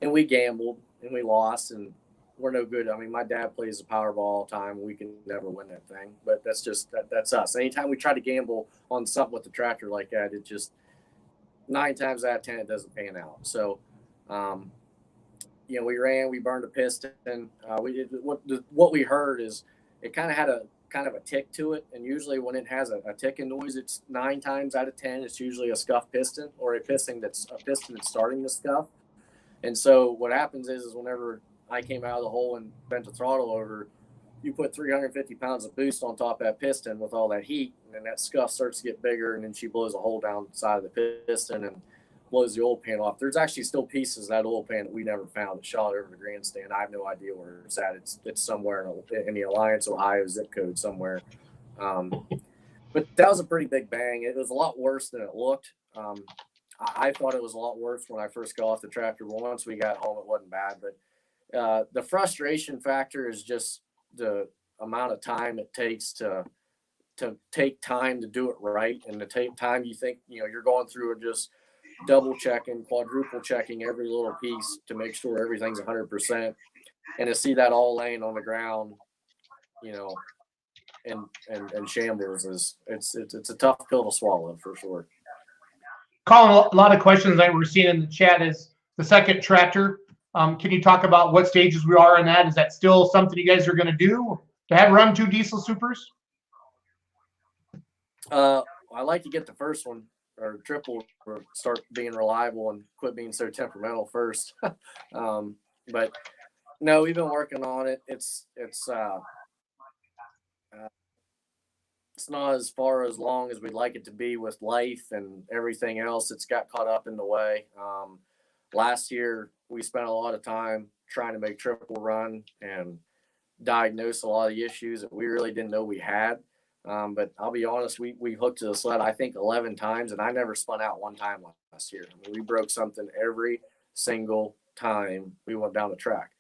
And we gambled and we lost and we're no good. I mean, my dad plays the Powerball all the time. We can never win that thing, but that's us. Anytime we try to gamble on something with the tractor like that, it just 9 times out of 10, it doesn't pan out. So, we burned a piston. We did what we heard is it kind of had a tick to it. And usually when it has a ticking noise, it's 9 times out of 10, it's usually a scuff piston or a piston that's starting to scuff. And so what happens is whenever I came out of the hole and bent the throttle over, you put 350 pounds of boost on top of that piston with all that heat, and then that scuff starts to get bigger, and then she blows a hole down the side of the piston and blows the oil pan off. There's actually still pieces of that oil pan that we never found. It shot over the grandstand. I have no idea where it's at. It's somewhere in the Alliance, Ohio zip code somewhere. But that was a pretty big bang. It was a lot worse than it looked. I thought it was a lot worse when I first got off the tractor, but once we got home, it wasn't bad. But the frustration factor is just the amount of time it takes to take time to do it right, and to take time you think you're going through and just double checking, quadruple checking every little piece to make sure everything's 100%, and to see that all laying on the ground, and shambles is it's a tough pill to swallow for sure. Colin, a lot of questions that we're seeing in the chat is the second tractor. Can you talk about what stages we are in that? Is that still something you guys are going to do to have run 2 diesel supers? I like to get the first one or triple or start being reliable and quit being so temperamental first. But no, we've been working on it. It's not as far as long as we'd like it to be with life and everything else. It's got caught up in the way. Last year we spent a lot of time trying to make triple run and diagnose a lot of the issues that we really didn't know we had. But I'll be honest, we hooked to the sled, I think 11 times, and I never spun out one time last year. I mean, we broke something every single time we went down the track.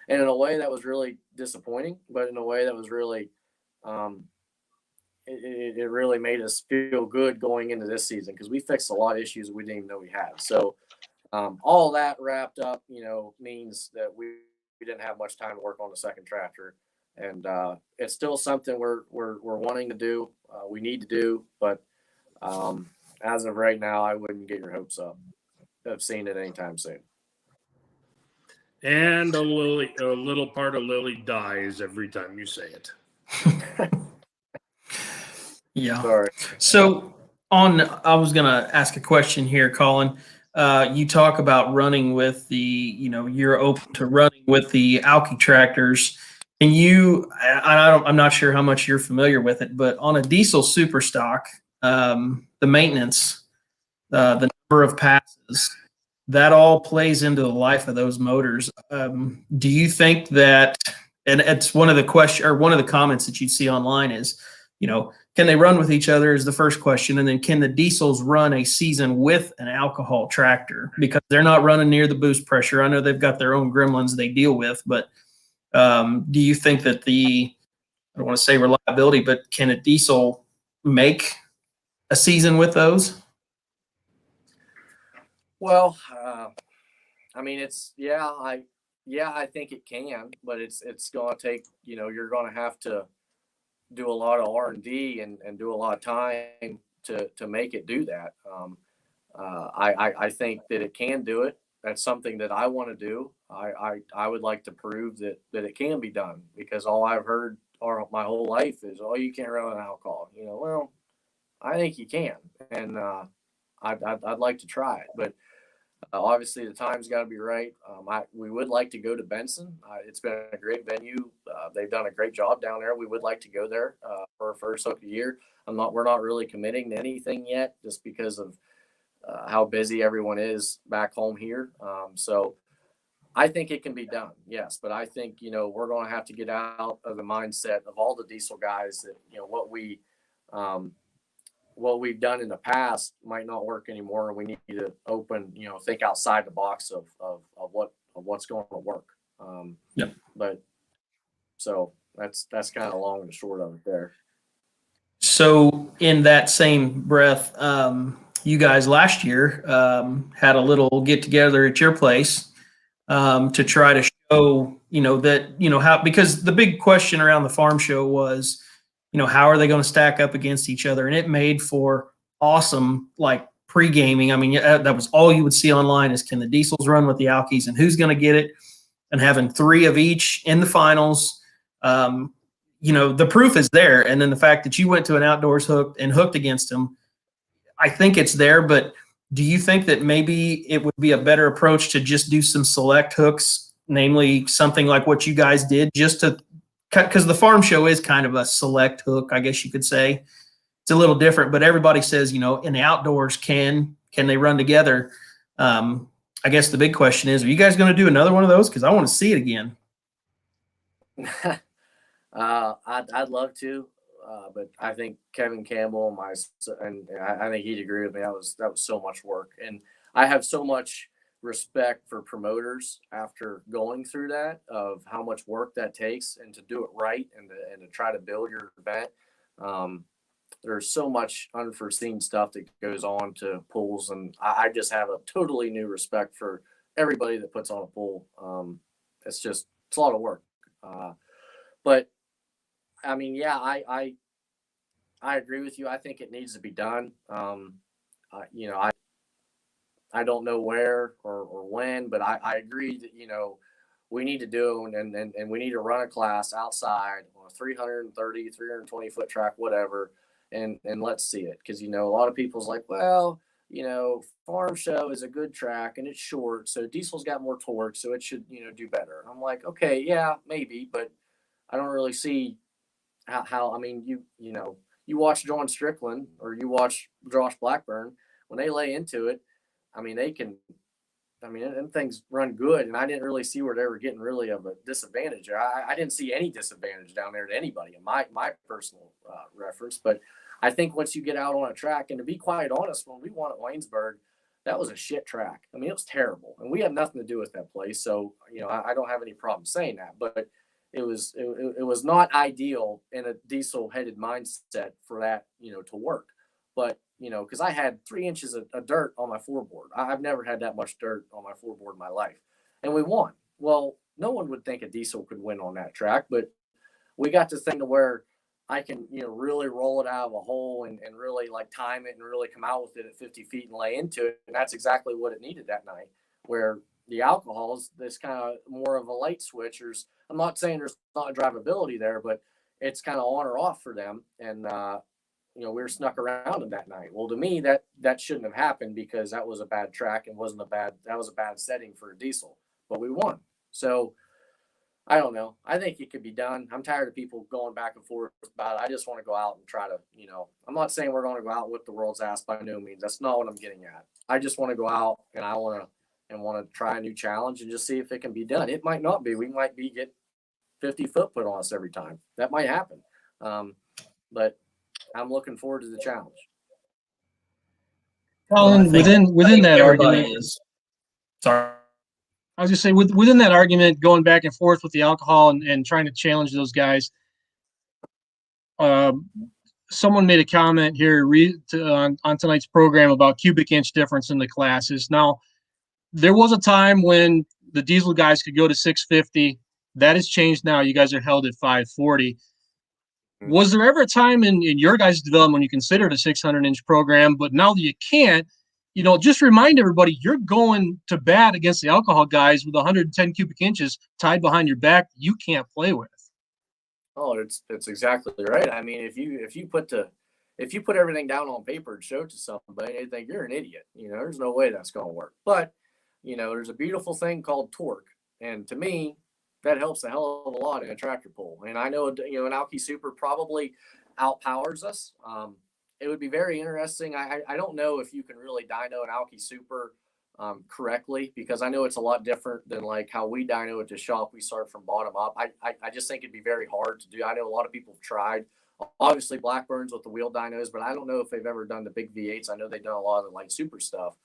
And in a way that was really disappointing, but in a way that was really, it really made us feel good going into this season, because we fixed a lot of issues we didn't even know we had. So all that wrapped up, means that we didn't have much time to work on the second tractor. And it's still something we're wanting to do. We need to do, but as of right now, I wouldn't get your hopes up of seeing it anytime soon. And a little part of Lily dies every time you say it. Yeah. Sorry. So I was going to ask a question here, Colin. You talk about running with you're open to running with the Alki tractors. Can you, I'm not sure how much you're familiar with it, but on a diesel super stock, the maintenance, the number of passes, that all plays into the life of those motors. Do you think that, and it's one of the comments that you'd see online is, can they run with each other is the first question. And then can the diesels run a season with an alcohol tractor? Because they're not running near the boost pressure. I know they've got their own gremlins they deal with, but do you think that I don't want to say reliability, but can a diesel make a season with those? Well, I mean, I think it can, but it's going to take, you're going to have to do a lot of R&D and do a lot of time to make it do that. I think that it can do it. That's something that I want to do. I would like to prove that it can be done, because all I've heard my whole life is, oh, you can't run on alcohol. Well, I think you can, and I'd like to try it, but obviously the time's got to be right. We would like to go to Benson. It's been a great venue. They've done a great job down there. We would like to go there for our first hook of the year. We're not really committing to anything yet, just because of how busy everyone is back home here. So I think it can be done, yes. But I think, we're going to have to get out of the mindset of all the diesel guys that, what we've done in the past might not work anymore. And we need to think outside the box of what's going to work. Yep. But so that's kind of long and short of it there. So in that same breath, you guys last year had a little get together at your place to try to show, how, because the big question around the farm show was, how are they going to stack up against each other? And it made for awesome, pre-gaming. I mean, that was all you would see online is, can the diesels run with the Alkies and who's going to get it? And having 3 of each in the finals, the proof is there. And then the fact that you went to an outdoors hooked against them, I think it's there. But do you think that maybe it would be a better approach to just do some select hooks, namely something like what you guys did, just to, because the farm show is kind of a select hook, I guess you could say. It's a little different, but everybody says, in the outdoors, can they run together? I guess the big question is, are you guys going to do another one of those? Because I want to see it again. I'd love to. but I think Kevin Campbell and I think he'd agree with me. That was so much work, and I have so much respect for promoters after going through that, of how much work that takes, and to do it right, and to try to build your event. There's so much unforeseen stuff that goes on to pools, and I just have a totally new respect for everybody that puts on a pool. It's a lot of work, but I mean, yeah, I agree with you. I think it needs to be done. You know, I don't know where or when, but I agree that, we need to do it, and we need to run a class outside on a 330, 320 foot track, whatever, and let's see it. Because, a lot of people's like, well, Farm Show is a good track and it's short, so Diesel's got more torque, so it should, do better. I'm like, okay, yeah, maybe, but I don't really see how I mean, you watch John Strickland or you watch Josh Blackburn, when they lay into it, I mean, them things run good, and I didn't really see where they were getting really of a disadvantage. I didn't see any disadvantage down there to anybody in my personal reference. But I think once you get out on a track, and to be quite honest, when we won at Waynesburg, that was a shit track. I mean, it was terrible, and we have nothing to do with that place. So, I don't have any problem saying that, but it was not ideal in a diesel headed mindset for that, to work. But, because I had 3 inches of dirt on my floorboard. I've never had that much dirt on my floorboard in my life. And we won. Well, no one would think a diesel could win on that track, but we got this thing to where I can, really roll it out of a hole and really like time it and really come out with it at 50 feet and lay into it. And that's exactly what it needed that night, where the alcohols, this kind of more of a light switch. I'm not saying there's not drivability there, but it's kind of on or off for them. And, we were snuck around them that night. Well, to me, that shouldn't have happened, because that was a bad track and that was a bad setting for a diesel, but we won. So I don't know. I think it could be done. I'm tired of people going back and forth about it. I just want to go out and try to, I'm not saying we're going to go out with the world's ass by no means. That's not what I'm getting at. I just want to go out, and I want to try a new challenge and just see if it can be done. It might not be. We might get 50 foot put on us every time. That might happen. But I'm looking forward to the challenge. Colin, within that argument, Sorry. I was just saying, within that argument, going back and forth with the alcohol and trying to challenge those guys. Someone made a comment here on tonight's program about cubic inch difference in the classes. Now, there was a time when the diesel guys could go to 650. That has changed now. You guys are held at 540. Was there ever a time in your guys' development when you considered a 600-inch program, but now that you can't, just remind everybody, you're going to bat against the alcohol guys with 110 cubic inches tied behind your back you can't play with. Oh, it's exactly right. I mean, if you put everything down on paper and show it to somebody, they think you're an idiot. There's no way that's going to work. But, there's a beautiful thing called torque. And to me, that helps a hell of a lot in a tractor pull. And I know, an Alki Super probably outpowers us. It would be very interesting. I don't know if you can really dyno an Alki Super correctly, because I know it's a lot different than like how we dyno at the shop. We start from bottom up. I just think it'd be very hard to do. I know a lot of people have tried. Obviously, Blackburns with the wheel dynos, but I don't know if they've ever done the big V8s. I know they've done a lot of the light super stuff.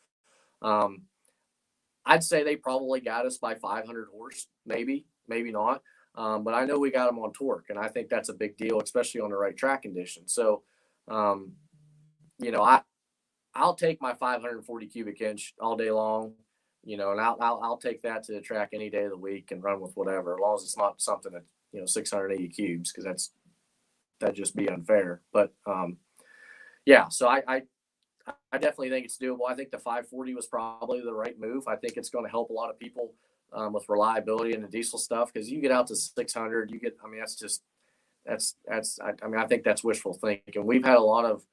I'd say they probably got us by 500 horse, maybe not. But I know we got them on torque, and I think that's a big deal, especially on the right track conditions. So, I'll take my 540 cubic inch all day long, and I'll take that to the track any day of the week and run with whatever, as long as it's not something that, 680 cubes, because that'd just be unfair. But, yeah, so I definitely think it's doable. I think the 540 was probably the right move. I think it's going to help a lot of people with reliability and the diesel stuff, because you get out to 600, I think that's wishful thinking. We've had a lot of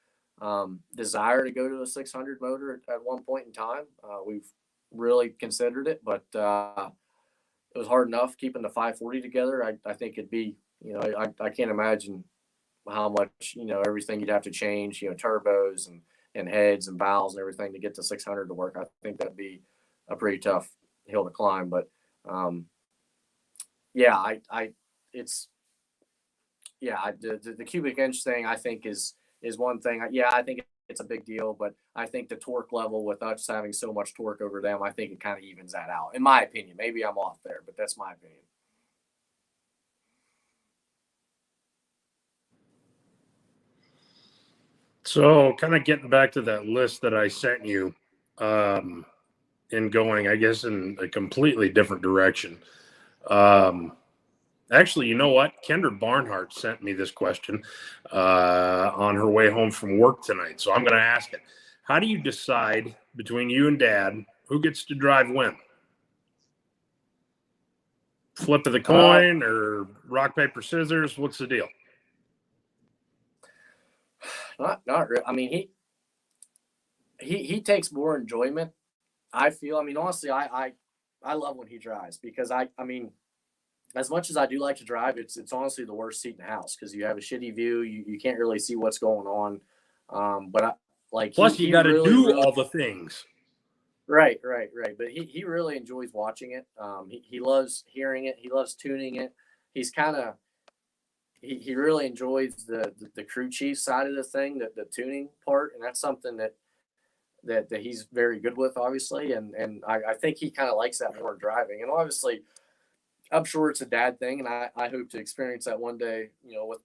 desire to go to a 600 motor at one point in time. We've really considered it, but it was hard enough keeping the 540 together. I think it'd be, I can't imagine how much, everything you'd have to change, turbos and heads and valves and everything to get the 600 to work. I think that'd be a pretty tough hill to climb. But yeah, yeah, the cubic inch thing I think is one thing. Yeah, I think it's a big deal, but I think the torque level with us having so much torque over them, I think it kind of evens that out, in my opinion. Maybe I'm off there, but that's my opinion. So, kind of getting back to that list that I sent you, and going, I guess, in a completely different direction. Actually, you know what? Kendra Barnhart sent me this question on her way home from work tonight. So I'm going to ask it. How do you decide between you and Dad who gets to drive when? Flip of the coin or rock, paper, scissors? What's the deal? Not really. I mean, he takes more enjoyment, I feel. I mean, honestly, I love when he drives because I mean, as much as I do like to drive, it's honestly the worst seat in the house because you have a shitty view. You can't really see what's going on. But plus you got to do all the things. Right. But he really enjoys watching it. He loves hearing it. He loves tuning it. He's kind of he really enjoys the crew chief side of the thing, the tuning part, and that's something that he's very good with, obviously. And I think he kind of likes that more driving. And obviously, I'm sure it's a dad thing, and I hope to experience that one day,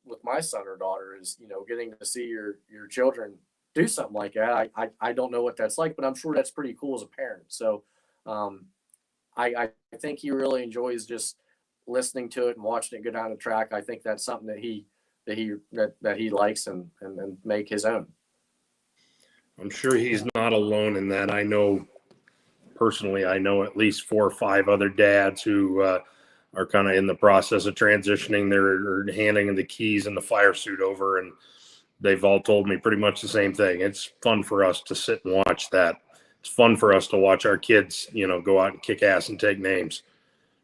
with my son or daughter, is, getting to see your children do something like that. I don't know what that's like, but I'm sure that's pretty cool as a parent. So I think he really enjoys just listening to it and watching it go down the track. I think that's something that he likes and make his own. I'm sure he's not alone in that. I know at least 4 or 5 other dads who are kind of in the process of transitioning. They're handing the keys and the fire suit over, and they've all told me pretty much the same thing. It's fun for us to sit and watch that. It's fun for us to watch our kids, go out and kick ass and take names,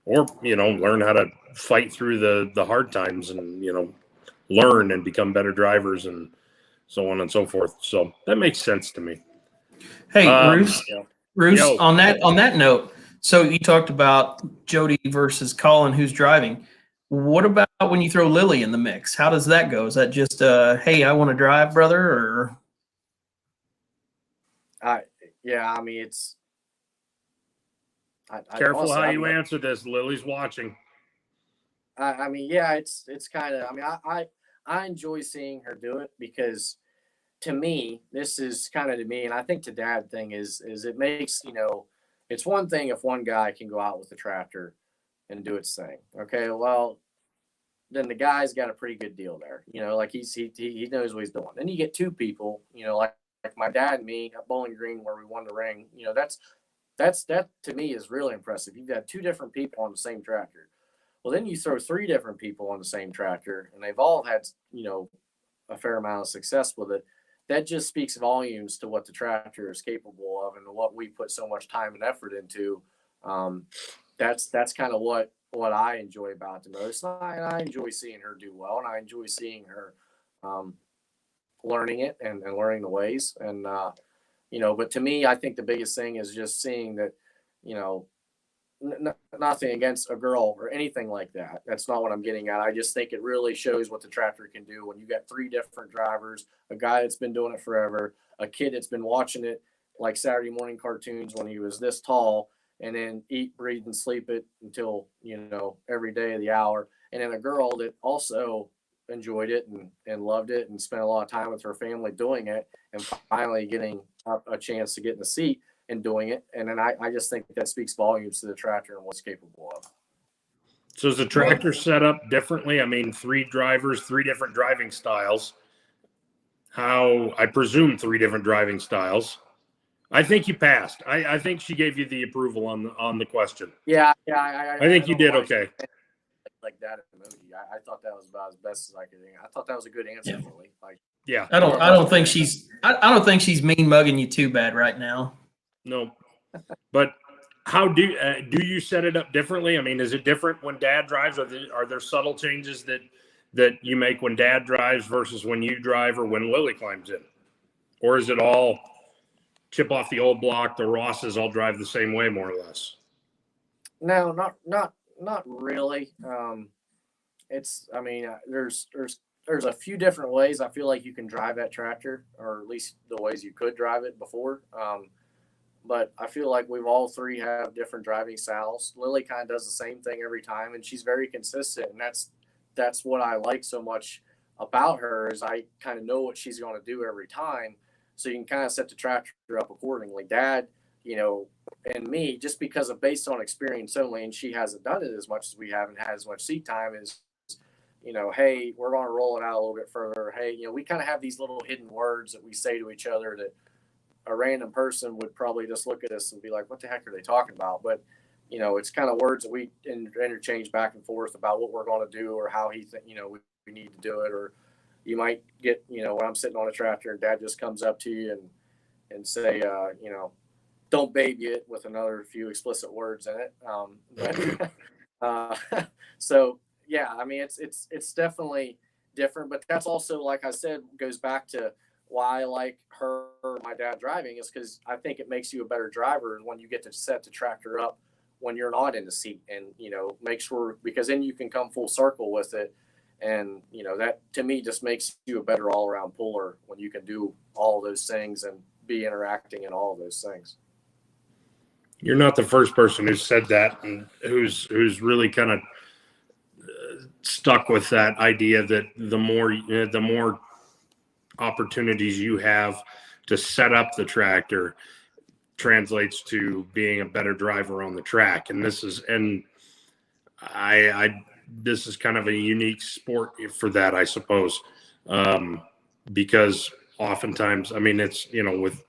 or, learn how to fight through the hard times and, learn and become better drivers and so on and so forth. So that makes sense to me. Hey, Roos, on that note, so you talked about Jody versus Colin, who's driving. What about when you throw Lily in the mix? How does that go? Is that just hey, I want to drive, brother, or? Yeah, I mean, it's. Careful how you answer this. Lily's watching. I mean, yeah, it's kind of. I mean, I enjoy seeing her do it because, to me, this is kind of to me, and I think the dad thing is it makes, it's one thing if one guy can go out with the tractor and do its thing. Okay, well, then the guy's got a pretty good deal there. Like he knows what he's doing. Then you get 2 people, like my dad and me at Bowling Green where we won the ring. That to me is really impressive. You've got 2 different people on the same tractor. Well, then you throw 3 different people on the same tractor, and they've all had, a fair amount of success with it. That just speaks volumes to what the tractor is capable of and what we put so much time and effort into. That's kind of what I enjoy about it the most. And I enjoy seeing her do well, and I enjoy seeing her learning it and learning the ways. And, but to me, I think the biggest thing is just seeing that, nothing against a girl or anything like that. That's not what I'm getting at. I just think it really shows what the tractor can do when you got 3 different drivers, a guy that's been doing it forever, a kid that's been watching it like Saturday morning cartoons when he was this tall, and then eat, breathe, and sleep it until, every day of the hour. And then a girl that also enjoyed it and loved it and spent a lot of time with her family doing it, and finally getting a chance to get in the seat and doing it. And then I just think that speaks volumes to the tractor and what's capable of. So is the tractor set up differently? I mean, 3 drivers, 3 different driving styles. I presume 3 different driving styles. I think you passed. I think she gave you the approval on the question. Yeah. I think you did okay. Like that emoji. I thought that was about as best as I could. I thought that was a good answer, Lily. Yeah. I don't think she's mean mugging you too bad right now. No, but how do you set it up differently? I mean, is it different when Dad drives? Are there subtle changes that you make when Dad drives versus when you drive or when Lily climbs in, or is it all chip off the old block? The Rosses all drive the same way, more or less. No, not really. I mean, there's a few different ways I feel like you can drive that tractor, or at least the ways you could drive it before. But I feel like we've all three have different driving styles. Lily kind of does the same thing every time, and she's very consistent. And that's what I like so much about her, is I kind of know what she's going to do every time. So you can kind of set the tractor up accordingly. Dad, and me, just because of based on experience only, and she hasn't done it as much as we haven't had as much seat time, is, hey, we're going to roll it out a little bit further. Hey, we kind of have these little hidden words that we say to each other that a random person would probably just look at us and be like, what the heck are they talking about? But, it's kind of words that we interchange back and forth about what we're going to do, or how he think, we need to do it. Or you might get, when I'm sitting on a tractor and Dad just comes up to you and say, don't baby it, with another few explicit words in it. So yeah, I mean, it's definitely different, but that's also, like I said, goes back to why I like my dad driving, is because I think it makes you a better driver when you get to set the tractor up when you're not in the seat, and make sure, because then you can come full circle with it, and that to me just makes you a better all around puller when you can do all those things and be interacting in all of those things. You're not the first person who said that, and who's really kind of stuck with that idea that the more opportunities you have to set up the tractor translates to being a better driver on the track. And this is kind of a unique sport for that, I suppose, because oftentimes, I mean, it's with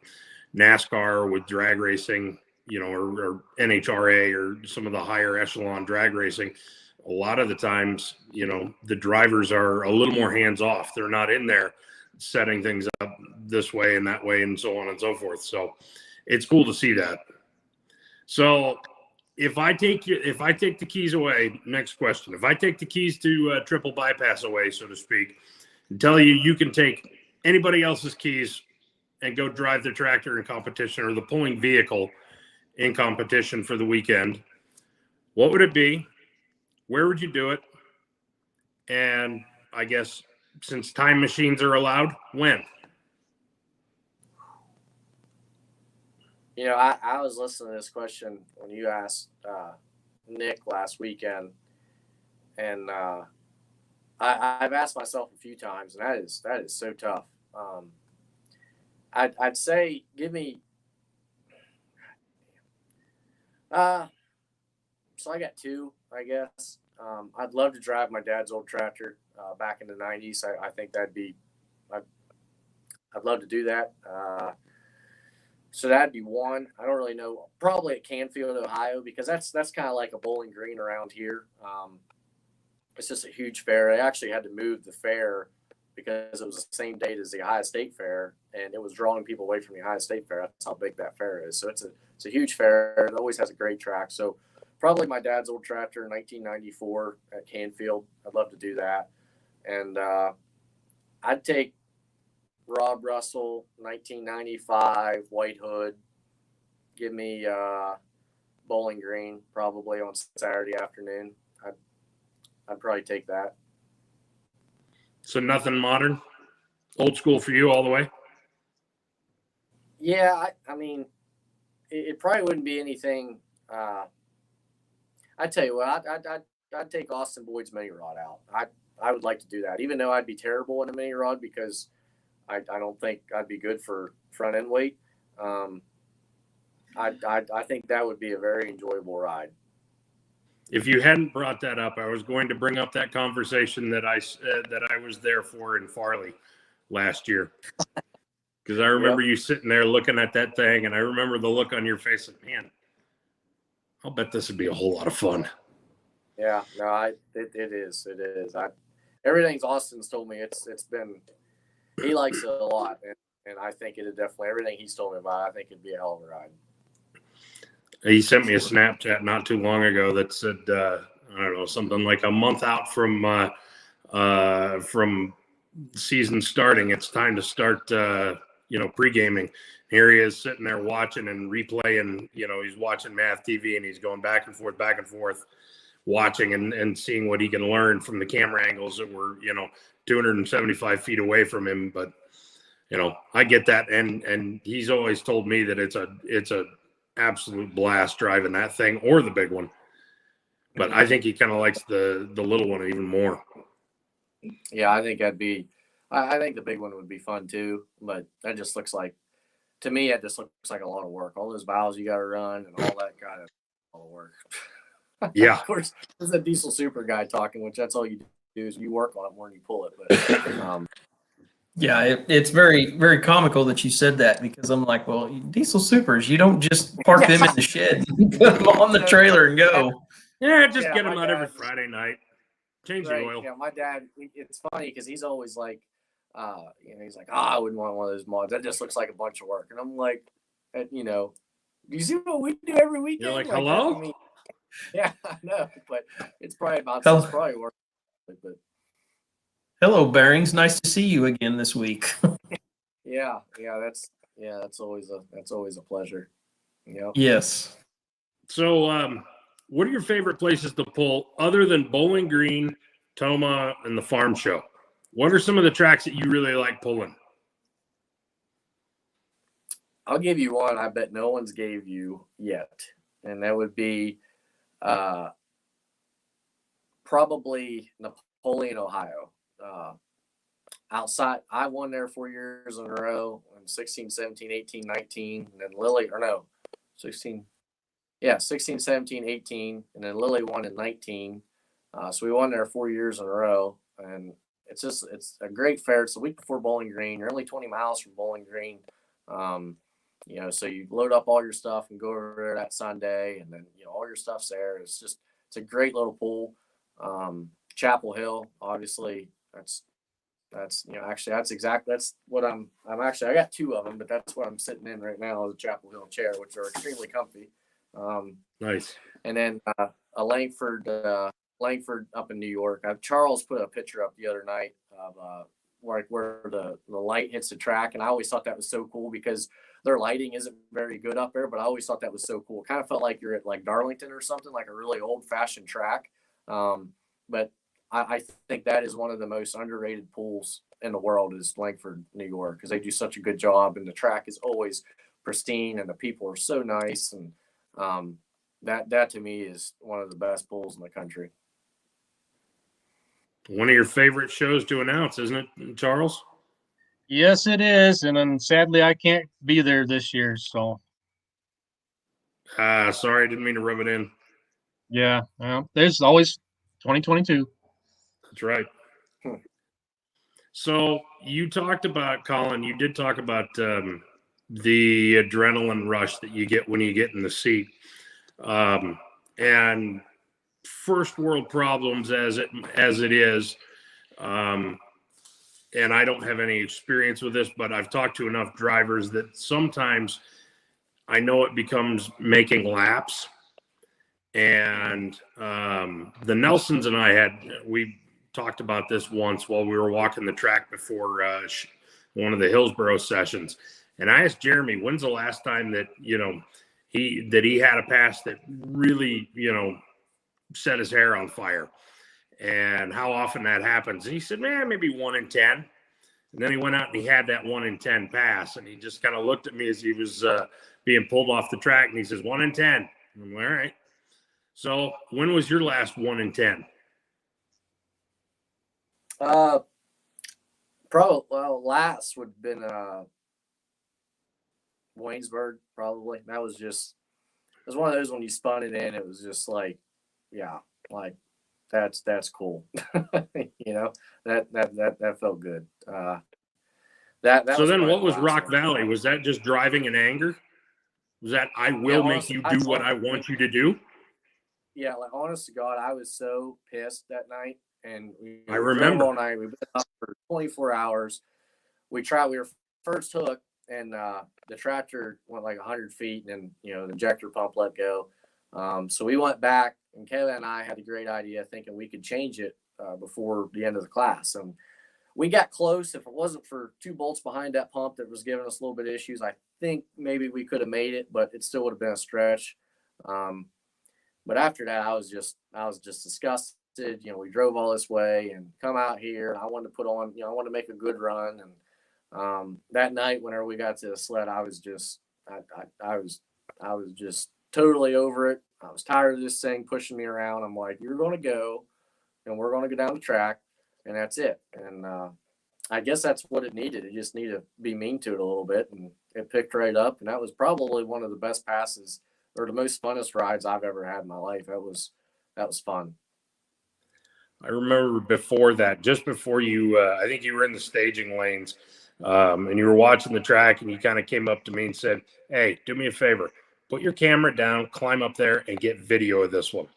NASCAR, with drag racing, or NHRA, or some of the higher echelon drag racing, a lot of the times, the drivers are a little more hands off. They're not in there setting things up this way and that way and so on and so forth. So it's cool to see that. So if I take the keys away, next question, if I take the keys to triple bypass away, so to speak, and tell you can take anybody else's keys and go drive the tractor in competition, or the pulling vehicle in competition for the weekend, what would it be? Where would you do it? And I guess, since time machines are allowed, when? I was listening to this question when you asked Nick last weekend, and I've asked myself a few times, and that is so tough. I'd say give me. So I got two, I guess. I'd love to drive my dad's old tractor back in the 90s. I think I'd love to do that. So that'd be one. I don't really know. Probably at Canfield, Ohio, because that's kind of like a Bowling Green around here. It's just a huge fair. They actually had to move the fair because it was the same date as the Ohio State Fair, and it was drawing people away from the Ohio State Fair. That's how big that fair is. So it's a huge fair. It always has a great track. So probably my dad's old tractor in 1994 at Canfield. I'd love to do that. And I'd take Rob Russell, 1995, White Hood. Give me Bowling Green probably on Saturday afternoon. I'd probably take that. So nothing modern? Old school for you all the way? Yeah, I mean, it probably wouldn't be anything. I tell you what, I'd take Austin Boyd's mini rod out. I would like to do that, even though I'd be terrible in a mini rod because I don't think I'd be good for front end weight. I think that would be a very enjoyable ride. If you hadn't brought that up, I was going to bring up that conversation that I was there for in Farley last year, because I remember you sitting there looking at that thing, and I remember the look on your face of, man, I'll bet this would be a whole lot of fun. Yeah, no, it is. Everything's Austin's told me it's been, he likes it a lot, and I think it'd definitely, everything he's told me about, I think it'd be a hell of a ride. He sent me a Snapchat not too long ago that said, I don't know, something like a month out from season starting, it's time to start, pre-gaming. Here he is sitting there watching and replaying, he's watching Math TV and he's going back and forth watching and seeing what he can learn from the camera angles that were, 275 feet away from him. But, I get that. And he's always told me that it's a absolute blast driving that thing or the big one. But I think he kind of likes the little one even more. Yeah, I think I think the big one would be fun too, but that just looks like, to me, it just looks like a lot of work. All those valves you got to run and all that kind of work. Yeah. Of course, there's a diesel super guy talking, which that's all you do is you work on it more than you pull it. But Yeah, it's very, very comical that you said that, because I'm like, well, diesel supers, you don't just park them in the shed, and put them on the trailer and go. Yeah, just Yeah, get my him out every dad- Friday night. Change right, the oil. yeah, my dad. It's funny because he's always like, he's like, I wouldn't want one of those mods. That just looks like a bunch of work. And I'm like, do you see what we do every weekend? You're like, that hello? to me- yeah, I know, but it's probably about Hell- it's probably work. But Hello, Bearings. Nice to see you again this week. that's always a pleasure. Yep. Yes. So, what are your favorite places to pull other than Bowling Green, Toma, and the Farm Show? What are some of the tracks that you really like pulling? I'll give you one I bet no one's gave you yet, and that would be probably Napoleon, Ohio. Outside, I won there 4 years in a row in 16, 17, 18, 19, and then Lily, or no, 16, 17, 18, and then Lily won in 19. So we won there 4 years in a row, and it's a great fair. It's the week before Bowling Green. You're only 20 miles from Bowling Green. So you load up all your stuff and go over there that Sunday, and then all your stuff's there. It's a great little pool. Chapel Hill, obviously, that's what I'm actually, I got two of them, but that's what I'm sitting in right now, is a Chapel Hill chair, which are extremely comfy. Nice. And then a Langford up in New York. Charles put a picture up the other night of where the light hits the track, and I always thought that was so cool because their lighting isn't very good up there, but I always thought that was so cool. It kind of felt like you're at like Darlington or something, like a really old-fashioned track. But I think that is one of the most underrated pools in the world, is Langford, New York, because they do such a good job, and the track is always pristine, and the people are so nice, and that to me is one of the best pools in the country. One of your favorite shows to announce, isn't it, Charles? Yes, it is, and then sadly I can't be there this year. So Sorry, I didn't mean to rub it in. yeah, well, there's always 2022. That's right. So you talked about, Colin, you did talk about the adrenaline rush that you get when you get in the seat. And first world problems as it is. And I don't have any experience with this, but I've talked to enough drivers that sometimes I know it becomes making laps. And the Nelsons and we talked about this once while we were walking the track before one of the Hillsborough sessions. And I asked Jeremy, when's the last time that, he had a pass that really, set his hair on fire, and how often that happens. And he said, man, maybe 1 in 10. And then he went out and he had that 1 in 10 pass, and he just kind of looked at me as he was being pulled off the track, and he says, 1 in 10. I'm like, all right. So when was your last 1 in 10? Last would have been Waynesburg, probably. That was just, it was one of those when you spun it in, it was just like, yeah, like that's cool. That felt good. So then what was Rock Valley? Was that just driving in anger? Was that, I will make you do what I want you to do? Yeah, like honest to God, I was so pissed that night. And I remember all night. We've been up for 24 hours. We were first hooked, and the tractor went like 100 feet, and then the injector pump let go. So we went back, and Kayla and I had a great idea, thinking we could change it before the end of the class. And we got close. If it wasn't for 2 bolts behind that pump that was giving us a little bit of issues, I think maybe we could have made it, but it still would have been a stretch. But after that, I was just disgusted. You know, we drove all this way and come out here. I wanted to put on, you know, I wanted to make a good run. And that night, whenever we got to the sled, I was just, I was just totally over it. I was tired of this thing pushing me around. I'm like, you're going to go, and we're going to go down the track, and that's it. And I guess that's what it needed. It just needed to be mean to it a little bit, and it picked right up. And that was probably one of the best passes or the most funnest rides I've ever had in my life. That was fun. I remember before that, just before you, I think you were in the staging lanes, and you were watching the track, and you kind of came up to me and said, "Hey, do me a favor, put your camera down, climb up there, and get video of this one."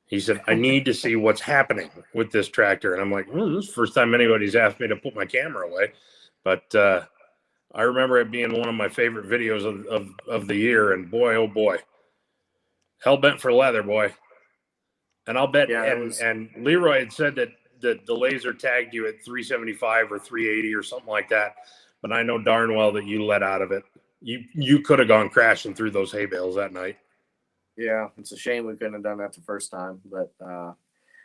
He said, "I need to see what's happening with this tractor." And I'm like, "Well, this is the first time anybody's asked me to put my camera away." But I remember it being one of my favorite videos of the year. And boy, oh boy, hell bent for leather, boy. And I'll bet, Yeah, and Leroy had said that the laser tagged you at 375 or 380 or something like that. But I know darn well that you let out of it. You could have gone crashing through those hay bales that night. Yeah, it's a shame we couldn't have done that the first time, but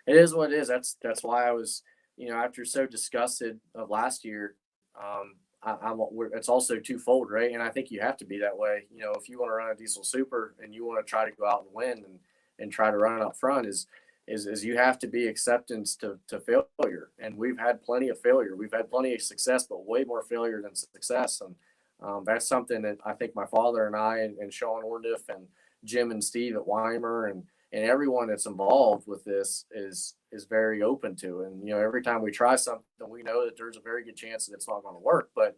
it is what it is. That's why I was, you know, after so disgusted of last year, it's also twofold, right? And I think you have to be that way. You know, if you want to run a diesel super and you want to try to go out and win and try to run up front, is you have to be acceptance to failure. And we've had plenty of failure. We've had plenty of success, but way more failure than success. And that's something that I think my father and I and Sean Orniff and Jim and Steve at Weimer and everyone that's involved with this is very open to. And, you know, every time we try something, we know that there's a very good chance that it's not going to work, but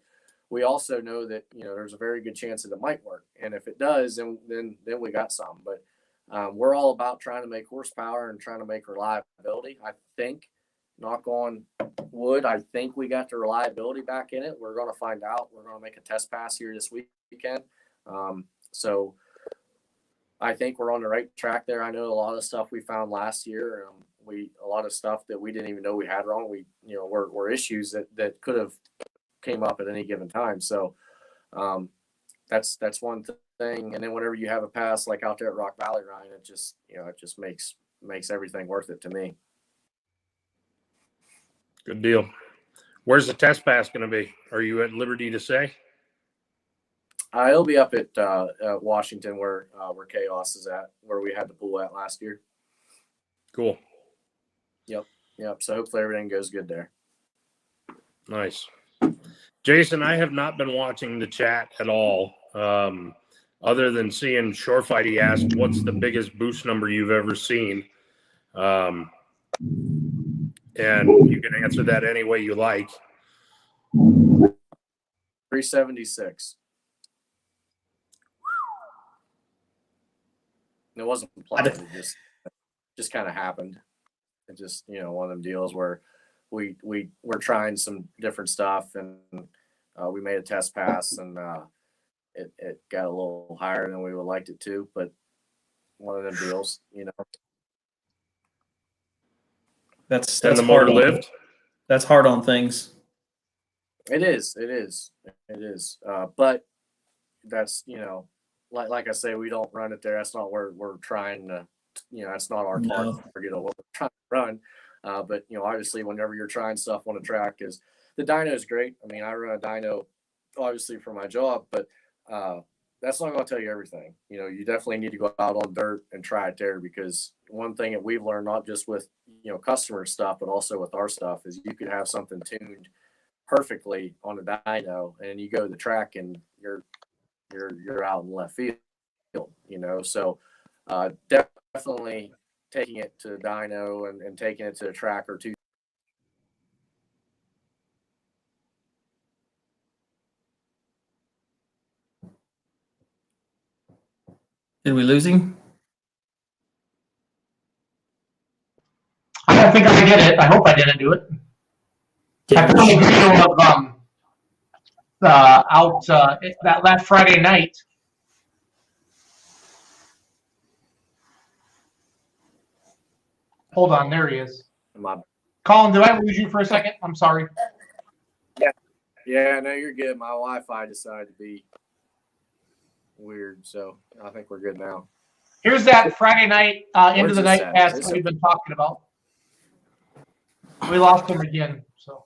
we also know that, you know, there's a very good chance that it might work. And if it does, then we got some. But we're all about trying to make horsepower and trying to make reliability. I think, knock on wood, I think we got the reliability back in it. We're going to find out. We're going to make a test pass here this weekend. So I think we're on the right track there. I know a lot of stuff we found last year. A lot of stuff that we didn't even know we had wrong. Were issues that could have came up at any given time. So that's one thing. And then whenever you have a pass like out there at Rock Valley, Ryan, it just makes everything worth it to me. Good deal. Where's the test pass going to be? Are you at liberty to say? It'll be up at Washington, where Chaos is at, where we had the pool at last year. Cool. Yep. So hopefully everything goes good there. Nice. Jason, I have not been watching the chat at all. Other than seeing Shorefight, he asked, "What's the biggest boost number you've ever seen?" And you can answer that any way you like. 376. It wasn't planned. It just kind of happened. It just, you know, one of them deals where we're trying some different stuff, and we made a test pass, and it got a little higher than we would liked it to, but one of them deals, you know. That's the hard motor on, lift. That's hard on things. It is. But that's, you know, like I say, we don't run it there. That's not where we're trying to, you know, that's not our target of what we're trying to run. But, you know, obviously whenever you're trying stuff on a track, is the dyno is great. I mean, I run a dyno obviously for my job, but that's not going to tell you everything. You know, you definitely need to go out on dirt and try it there, because one thing that we've learned, not just with, you know, customer stuff, but also with our stuff, is you could have something tuned perfectly on a dyno, and you go to the track and you're out in left field, you know. So definitely taking it to the dyno and taking it to a track or two. Did we lose him? I think I did it. I hope I didn't do it. I found a video of that last Friday night. Hold on, there he is. Colin, did I lose you for a second? I'm sorry. Yeah, no, you're good. My Wi-Fi decided to be weird, so I think we're good now. Here's that Friday night, end Where's of the this night at? pass Is this that we've been talking about. We lost him again. So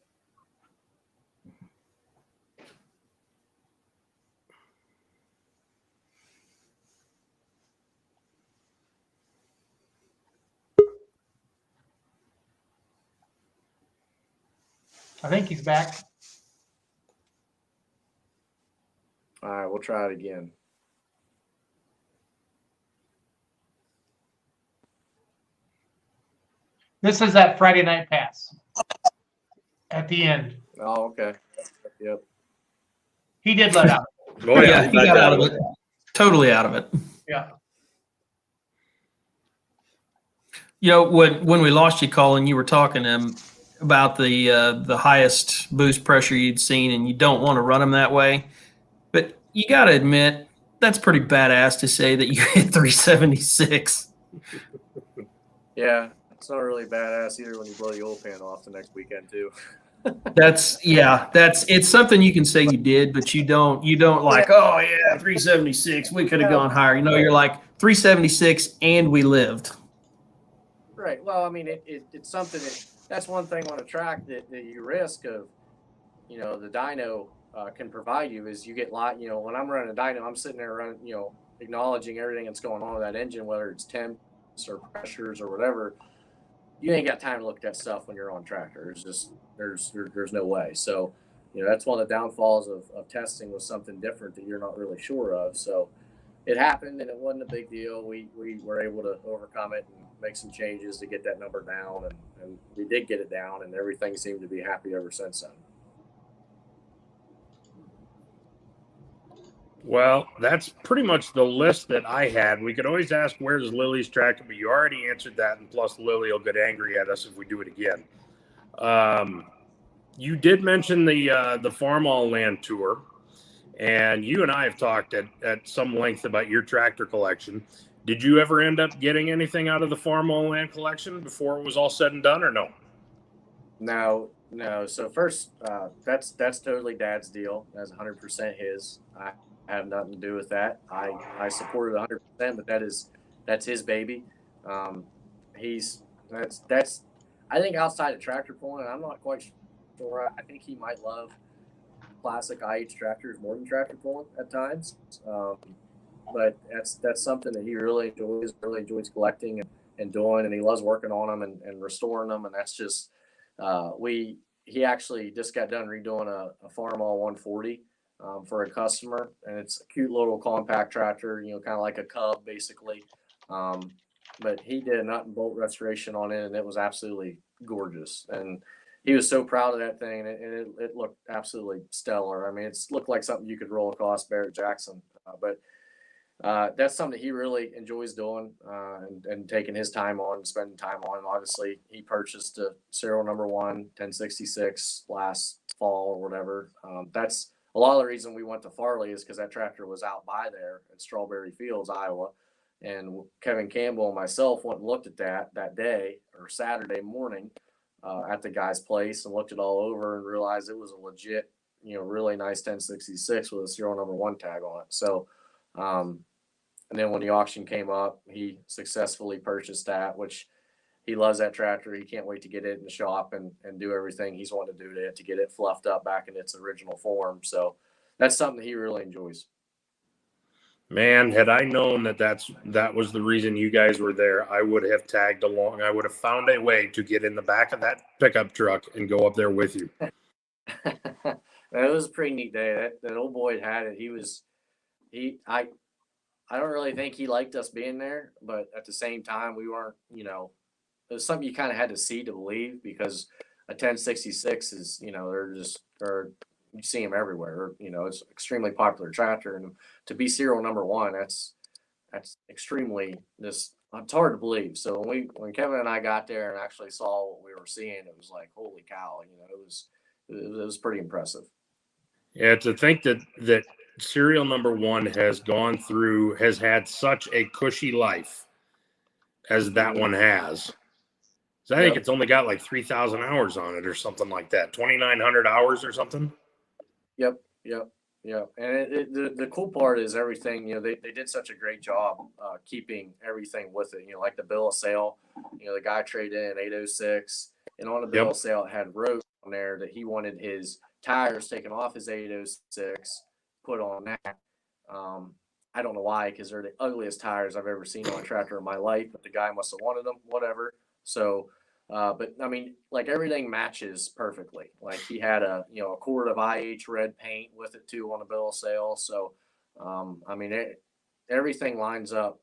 I think he's back. All right, we'll try it again. This is that Friday night pass at the end. Oh, okay. Yep. He did let out. Oh Yeah, he got out of it. Totally out of it. Yeah. You know, when we lost you, Colin, you were talking about the highest boost pressure you'd seen, and you don't want to run them that way. But you got to admit, that's pretty badass to say that you hit 376. Yeah, it's not really badass either when you blow the oil pan off the next weekend too. It's something you can say you did, but you don't like, oh yeah, 376. We could have gone higher. You know, you're like 376 and we lived. Right. Well, I mean, it's something that's one thing on a track that you risk of, you know, the dyno can provide you is you get you know, when I'm running a dyno, I'm sitting there running, you know, acknowledging everything that's going on with that engine, whether it's temps or pressures or whatever. You ain't got time to look at that stuff when you're on tractor. It's just there's no way. So, you know, that's one of the downfalls of testing with something different that you're not really sure of. So it happened and it wasn't a big deal. We were able to overcome it and make some changes to get that number down, and we did get it down, and everything seemed to be happy ever since then. Well, that's pretty much the list that I had. We could always ask where's Lily's tractor, but you already answered that, and plus Lily will get angry at us if we do it again. You did mention the Farm All Land tour, and you and I have talked at some length about your tractor collection. Did you ever end up getting anything out of the Farm All Land collection before it was all said and done, or no? No. So first, that's totally Dad's deal. That's 100% his. I have nothing to do with that. I support it 100%, but that's his baby. That's I think outside of tractor pulling, I'm not quite sure. I think he might love classic IH tractors more than tractor pulling at times. But that's something that he really enjoys collecting and doing, and he loves working on them and restoring them. And that's just he actually just got done redoing a Farm All 140 for a customer, and it's a cute little compact tractor, you know, kind of like a Cub basically. But he did a nut and bolt restoration on it, and it was absolutely gorgeous. And he was so proud of that thing, and it looked absolutely stellar. I mean, it looked like something you could roll across Barrett Jackson. But that's something he really enjoys doing and taking his time on, spending time on. And obviously, he purchased a serial number 1066 last fall or whatever. That's a lot of the reason we went to Farley is because that tractor was out by there at Strawberry Fields, Iowa. And Kevin Campbell and myself went and looked at that day or Saturday morning at the guy's place and looked it all over and realized it was a legit, you know, really nice 1066 with a serial number 1 tag on it. So, and then when the auction came up, he successfully purchased that, which he loves that tractor. He can't wait to get it in the shop and do everything he's wanted to do to it to get it fluffed up back in its original form. So that's something he really enjoys. Man, had I known that was the reason you guys were there, I would have tagged along. I would have found a way to get in the back of that pickup truck and go up there with you. It was a pretty neat day. That old boy had it. I don't really think he liked us being there, but at the same time, we weren't, you know, it was something you kind of had to see to believe, because a 1066 is, you know, you see them everywhere. You know, it's an extremely popular tractor, and to be serial number 1, that's extremely it's hard to believe. So when Kevin and I got there and actually saw what we were seeing, it was like, holy cow, you know, it was pretty impressive. Yeah, to think that serial number 1 has had such a cushy life as that one has. So I think it's only got like 3,000 hours on it or something like that. 2,900 hours or something. Yep. Yeah, and the cool part is everything. They did such a great job keeping everything with it. Like the bill of sale. The guy traded in an 806, and on the bill of sale it had wrote on there that he wanted his tires taken off his 806, put on that. I don't know why, because they're the ugliest tires I've ever seen on a tractor in my life. But the guy must have wanted them, whatever. So. But I mean, like everything matches perfectly. Like he had a quart of IH red paint with it too on the bill of sale. So, I mean, everything lines up,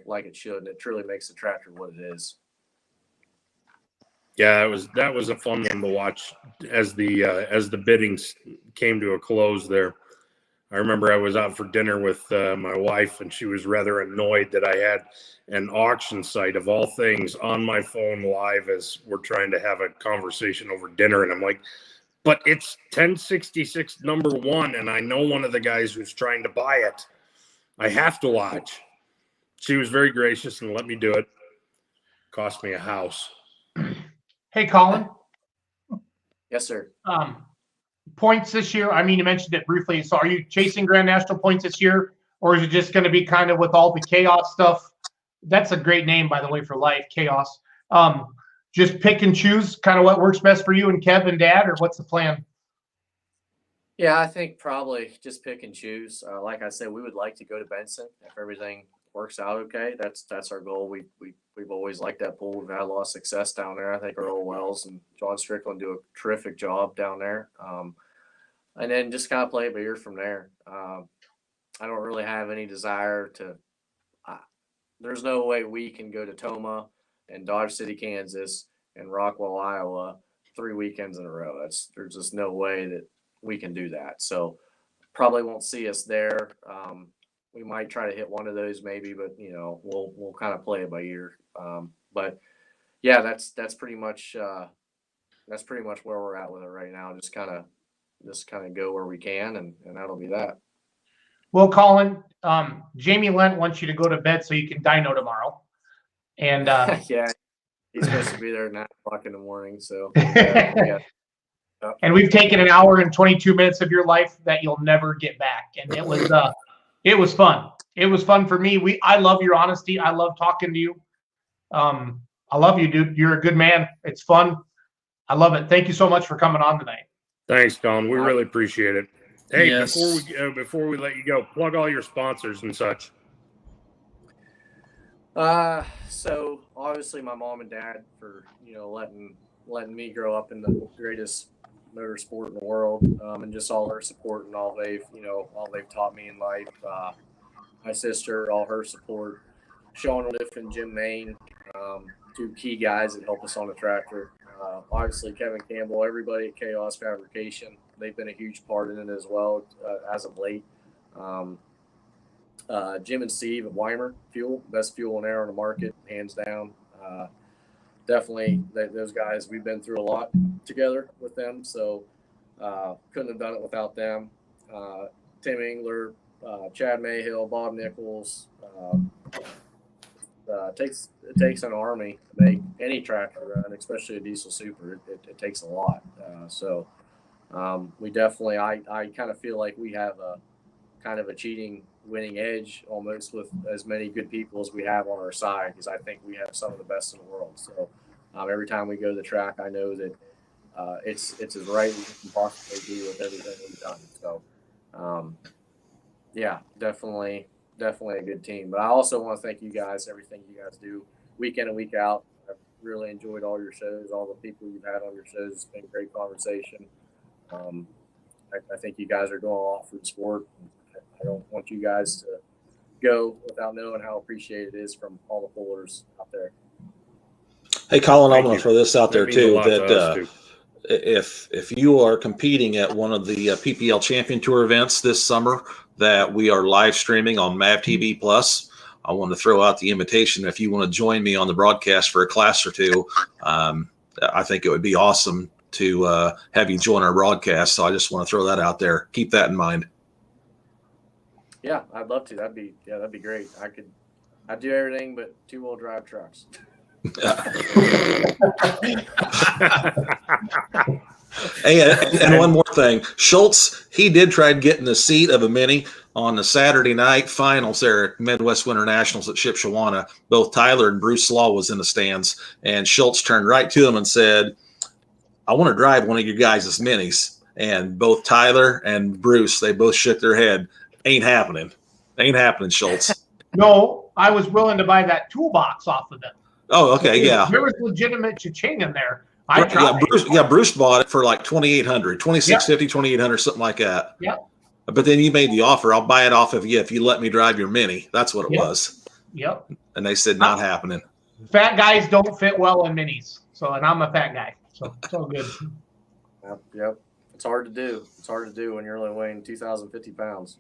like it should, and it truly makes the tractor what it is. Yeah, that was a fun one to watch as the biddings came to a close there. I remember I was out for dinner with my wife, and she was rather annoyed that I had an auction site of all things on my phone live as we're trying to have a conversation over dinner. And I'm like, but it's 1066 number 1, and I know one of the guys who's trying to buy it. I have to watch. She was very gracious and let me do it. Cost me a house. Hey, Colin. Yes, sir. Points this year. I mean, you mentioned it briefly. So are you chasing Grand National points this year, or is it just going to be kind of with all the chaos stuff? That's a great name, by the way, for life, chaos. Just pick and choose kind of what works best for you and Kev and Dad, or what's the plan? Yeah, I think probably just pick and choose. Like I said, we would like to go to Benson if everything works out okay. That's our goal. We've always liked that pool. We've had a lot of success down there. I think Earl Wells and John Strickland do a terrific job down there. And then just kind of play it by ear from there. I don't really have any desire to. There's no way we can go to Toma and Dodge City, Kansas, and Rockwell, Iowa 3 weekends in a row. There's just no way that we can do that. So probably won't see us there. We might try to hit one of those maybe, but we'll kind of play it by ear. But yeah, that's pretty much where we're at with it right now. Just kind of go where we can, and that'll be that. Well, Colin, Jamie Lent wants you to go to bed so you can dyno tomorrow. And yeah, he's supposed to be there at 9 o'clock in the morning. So yeah. And we've taken an hour and 22 minutes of your life that you'll never get back. And it was fun. It was fun for me. I love your honesty. I love talking to you. I love you, dude. You're a good man. It's fun. I love it. Thank you so much for coming on tonight. Thanks, Colin. We really appreciate it. Hey, Yes. before we let you go, plug all your sponsors and such. So obviously my mom and dad for letting me grow up in the greatest motorsport in the world, and just all her support and all they've taught me in life. My sister, all her support. Sean Liff and Jim Main, 2 key guys that help us on the tractor. Obviously Kevin Campbell, everybody at Chaos Fabrication, they've been a huge part in it as well as of late. Jim and Steve at Weimer Fuel, best fuel and air on the market, hands down. Definitely those guys, we've been through a lot together with them, so couldn't have done it without them. Tim Engler, Chad Mayhill, Bob Nichols. It takes an army to make any tractor run, especially a diesel super. It takes a lot. So we definitely, I kind of feel like we have a kind of a cheating winning edge almost with as many good people as we have on our side, because I think we have some of the best in the world. So every time we go to the track, I know that it's as right as we can possibly be with everything we've done. So yeah, definitely a good team. But I also want to thank you guys, everything you guys do week in and week out. I've really enjoyed all your shows, all the people you've had on your shows. It's been a great conversation. I think you guys are going all for the sport. I don't want you guys to go without knowing how appreciated it is from all the pullers out there. Hey, Colin, I Thank want you. to throw this out there That means a too. lot to us, That too. if you are competing at one of the PPL Champion Tour events this summer that we are live streaming on Mav TV Plus, I want to throw out the invitation. If you want to join me on the broadcast for a class or two, I think it would be awesome to have you join our broadcast. So I just want to throw that out there. Keep that in mind. Yeah, I'd love to. That'd be great. I'd do everything but 2-wheel drive trucks. Hey, and one more thing. Schultz, he did try to get in the seat of a Mini on the Saturday night finals there at Midwest Winter Nationals at Shipshewana. Both Tyler and Bruce Slaw was in the stands, and Schultz turned right to him and said, I want to drive one of your guys' Minis. And both Tyler and Bruce, they both shook their head. Ain't happening. Ain't happening, Schultz. No, I was willing to buy that toolbox off of them. Oh, okay, yeah. There was legitimate cha-ching in there. Bruce bought it for like $2,800, $2,650, $2,800, something like that. Yeah. But then you made the offer. I'll buy it off of you if you let me drive your Mini. That's what it was. Yep. And they said not happening. Fat guys don't fit well in Minis. So, and I'm a fat guy. So it's all good. Yep. It's hard to do. It's hard to do when you're only weighing 2,050 pounds.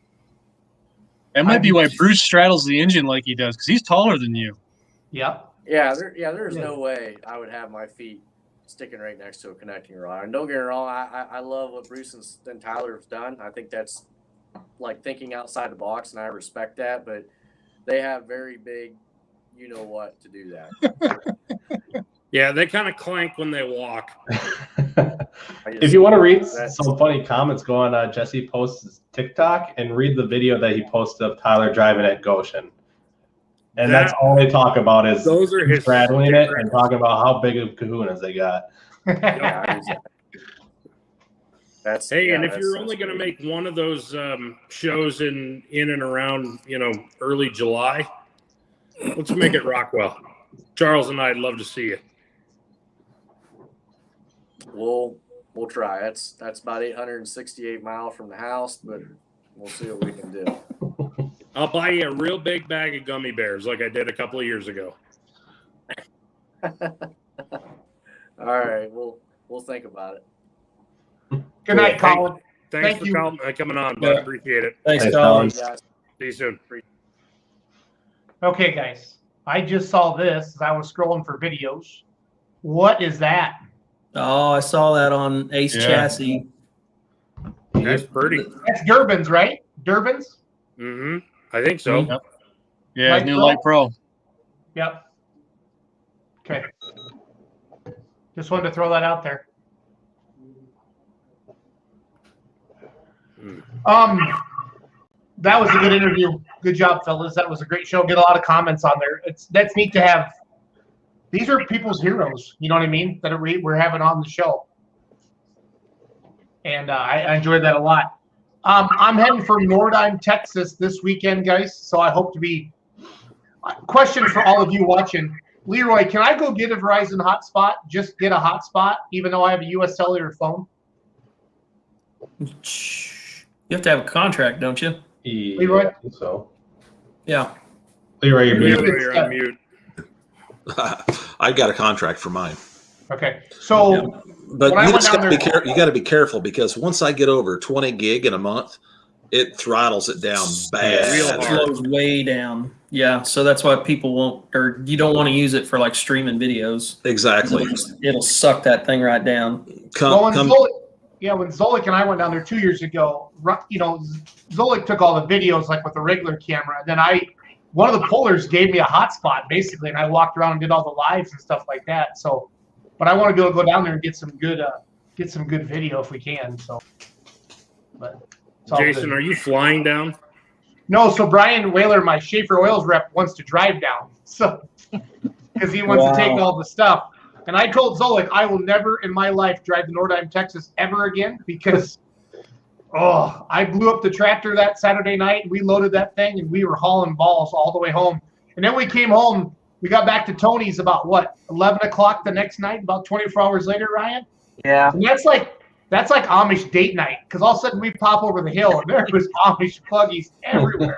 That might be why Bruce straddles the engine like he does, because he's taller than you. Yep. Yeah, there's no way I would have my feet sticking right next to a connecting rod. And don't get me wrong, I love what Bruce and Tyler have done. I think that's like thinking outside the box, and I respect that. But they have very big, you know what, to do that. Yeah, they kind of clank when they walk. If you want to read some funny comments, go on Jesse Post's TikTok and read the video that he posted of Tyler driving at Goshen. And that's all they talk about is those are his straddling it and talking about how big of kahunas they got. And if you're only going to make one of those shows in and around, early July, let's make it Rockwell. Charles and I'd love to see you. We'll try. That's about 868 miles from the house, but we'll see what we can do. I'll buy you a real big bag of gummy bears like I did a couple of years ago. All right, we'll think about it. Good night, Colin. Thanks for coming on, bud. Yeah. Appreciate it. Thanks, Colin. See you soon. Okay, guys. I just saw this as I was scrolling for videos. What is that? Oh, I saw that on Ace Chassis. That's pretty. That's Durbin's, right? Durbin's? Mm-hmm. I think so. Yep. Yeah, new Light Pro. Yep. Okay. Just wanted to throw that out there. That was a good interview. Good job, fellas. That was a great show. Get a lot of comments on there. That's neat to have. These are people's heroes. You know what I mean? That we're having on the show, and I enjoyed that a lot. I'm heading for Nordheim, Texas this weekend, guys. So I hope to be. Question for all of you watching, Leroy. Can I go get a Verizon hotspot? Just get a hotspot, even though I have a U.S. cellular phone. You have to have a contract, don't you? Leroy? I think so. Yeah. Leroy, You're on mute. I've got a contract for mine. Okay. So, but you just got to be careful. You got to be careful because once I get over 20 gig in a month, it throttles it down bad. It slows way down. Yeah. So that's why people won't, or you don't want to use it for like streaming videos. Exactly. It'll suck that thing right down. When Zolik and I went down there 2 years ago, Zolik took all the videos like with the regular camera. And then one of the pullers gave me a hotspot basically, and I walked around and did all the lives and stuff like that. So, but I want to be able to go down there and get some good video if we can. So, but Jason, are you flying down? No. So Brian Whaler, my Schaefer Oils rep, wants to drive down. So, because he wants to take all the stuff. And I told Zolik I will never in my life drive to Nordheim, Texas ever again because, I blew up the tractor that Saturday night. We loaded that thing and we were hauling balls all the way home. And then we came home. We got back to Tony's about 11 o'clock the next night, about 24 hours later, Ryan? Yeah. And that's like Amish date night because all of a sudden we pop over the hill and there was Amish buggies everywhere.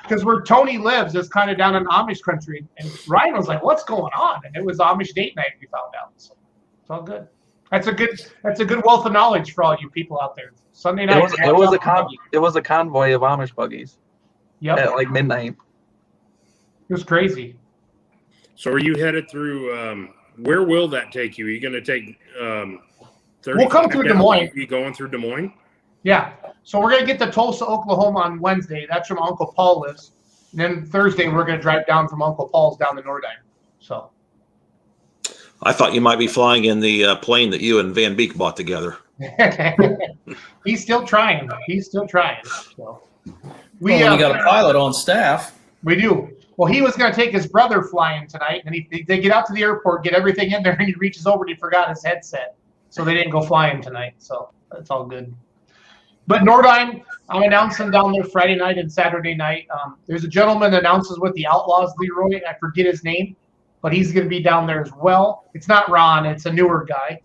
Because where Tony lives is kind of down in Amish country. And Ryan was like, what's going on? And it was Amish date night, we found out. So it's all good. That's a good wealth of knowledge for all you people out there. Sunday night. It was a convoy of Amish buggies. Yep. At like midnight. It was crazy. So are you headed through? Where will that take you? Are you going to take? We'll come through Des Moines. Are you going through Des Moines? Yeah. So we're going to get to Tulsa, Oklahoma on Wednesday. That's where my Uncle Paul lives. And then Thursday we're going to drive down from Uncle Paul's down to Nordheim. So. I thought you might be flying in the plane that you and Van Beek bought together. He's still trying. So we you got a pilot on staff. We do. Well, he was going to take his brother flying tonight, and they get out to the airport, get everything in there, and he reaches over and he forgot his headset. So they didn't go flying tonight. So that's all good. But Nordheim, I'm announcing down there Friday night and Saturday night. There's a gentleman that announces with the Outlaws, Leroy. I forget his name, but he's going to be down there as well. It's not Ron. It's a newer guy.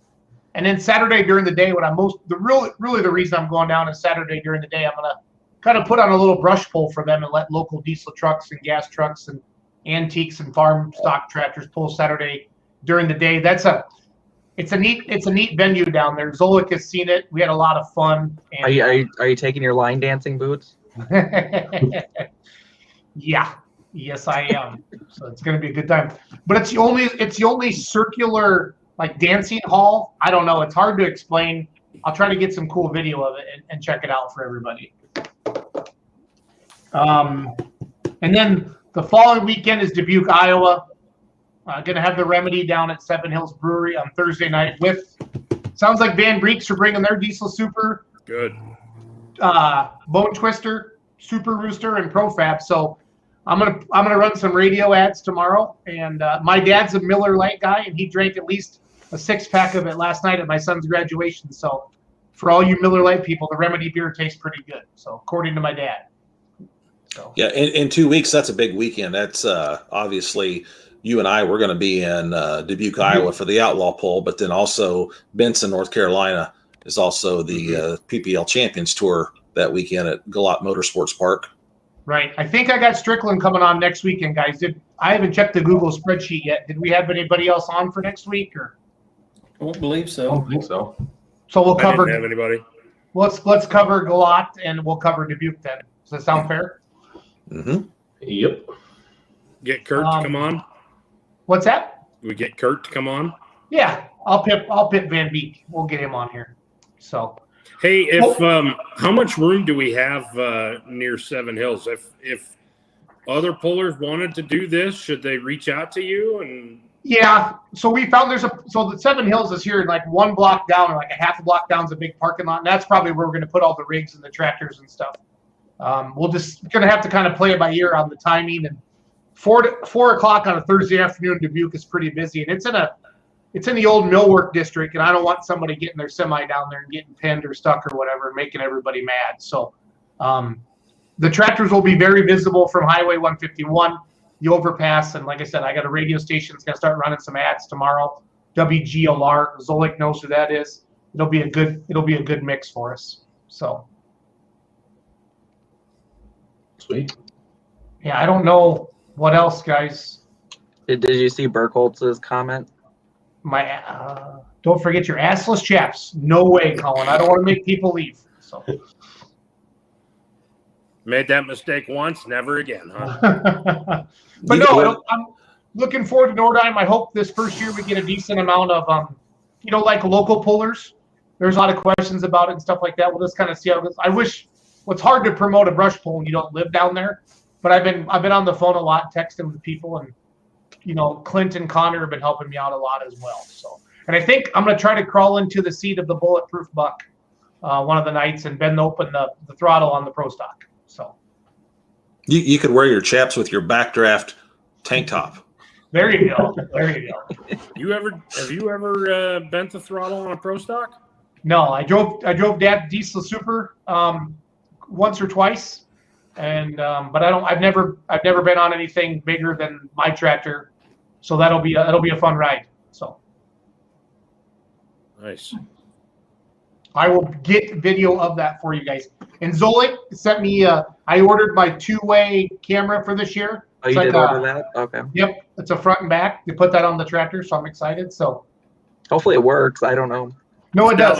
And then Saturday during the day, really the reason I'm going down is Saturday during the day, I'm going to kind of put on a little brush pull for them and let local diesel trucks and gas trucks and antiques and farm stock tractors pull Saturday during the day. It's a neat venue down there. Zolik has seen it. We had a lot of fun. And, are you taking your line dancing boots? Yeah. Yes, I am. So it's going to be a good time. But it's the only circular like dancing hall. I don't know. It's hard to explain. I'll try to get some cool video of it and check it out for everybody. And then the following weekend is Dubuque, Iowa. Going to have the Remedy down at Seven Hills Brewery on Thursday night sounds like Van Breeks are bringing their Diesel Super. Good. Bone Twister, Super Rooster, and Profab. So I'm gonna run some radio ads tomorrow. And my dad's a Miller Lite guy, and he drank at least a 6-pack of it last night at my son's graduation. So for all you Miller Lite people, the Remedy beer tastes pretty good. So according to my dad. So. Yeah, in 2 weeks, that's a big weekend. That's obviously you and I were going to be in Dubuque, Iowa for the Outlaw Pull, but then also Benson, North Carolina is also the PPL Champions Tour that weekend at Galat Motorsports Park. Right. I think I got Strickland coming on next weekend, guys. I haven't checked the Google spreadsheet yet. Did we have anybody else on for next week? Or I don't believe so. I don't think so. So we'll cover. I didn't have anybody. Let's cover Galat and we'll cover Dubuque then. Does that sound fair? Mm-hmm. Yep. Get Kurt to come on. What's that? We get Kurt to come on. Yeah, I'll pip Van Beek. We'll get him on here. So. Hey, how much room do we have near Seven Hills? If other pullers wanted to do this, should they reach out to you? And yeah, so we found so the Seven Hills is here, like 1 block down, or like a half a block down is a big parking lot, and that's probably where we're going to put all the rigs and the tractors and stuff. We'll just going to have to kind of play it by ear on the timing. And 4 o'clock on a Thursday afternoon, Dubuque is pretty busy, and it's in the old millwork district, and I don't want somebody getting their semi down there and getting pinned or stuck or whatever and making everybody mad. So the tractors will be very visible from Highway 151, the overpass, and like I said, I got a radio station that's going to start running some ads tomorrow. WGLR, Zolik knows who that is. It'll be a good mix for us. So sweet. Yeah, I don't know what else, guys. Did you see Burkholtz's comment? Don't forget your assless chaps. No way, Colin. I don't want to make people leave. So. Made that mistake once, never again, huh? But no, I'm looking forward to Nordheim. I hope this first year we get a decent amount of, like local pullers. There's a lot of questions about it and stuff like that. We'll just kind of see how it goes. It's hard to promote a brush pull when you don't live down there. But I've been on the phone a lot, texting with people, and Clint and Connor have been helping me out a lot as well. So, and I think I'm going to try to crawl into the seat of the Bulletproof Buck one of the nights and bend open the throttle on the Pro Stock. So you could wear your chaps with your backdraft tank top. There you go. There you go. Have you ever bent the throttle on a Pro Stock? No, I drove Dad Diesel Super once or twice. And but I've never been on anything bigger than my tractor, so that'll be a fun ride. So nice. I will get video of that for you guys. And Zolik sent me. I ordered my 2-way camera for this year. Oh, you did order that? Okay. Yep, it's a front and back. You put that on the tractor, so I'm excited. So hopefully it works. I don't know. No, it does.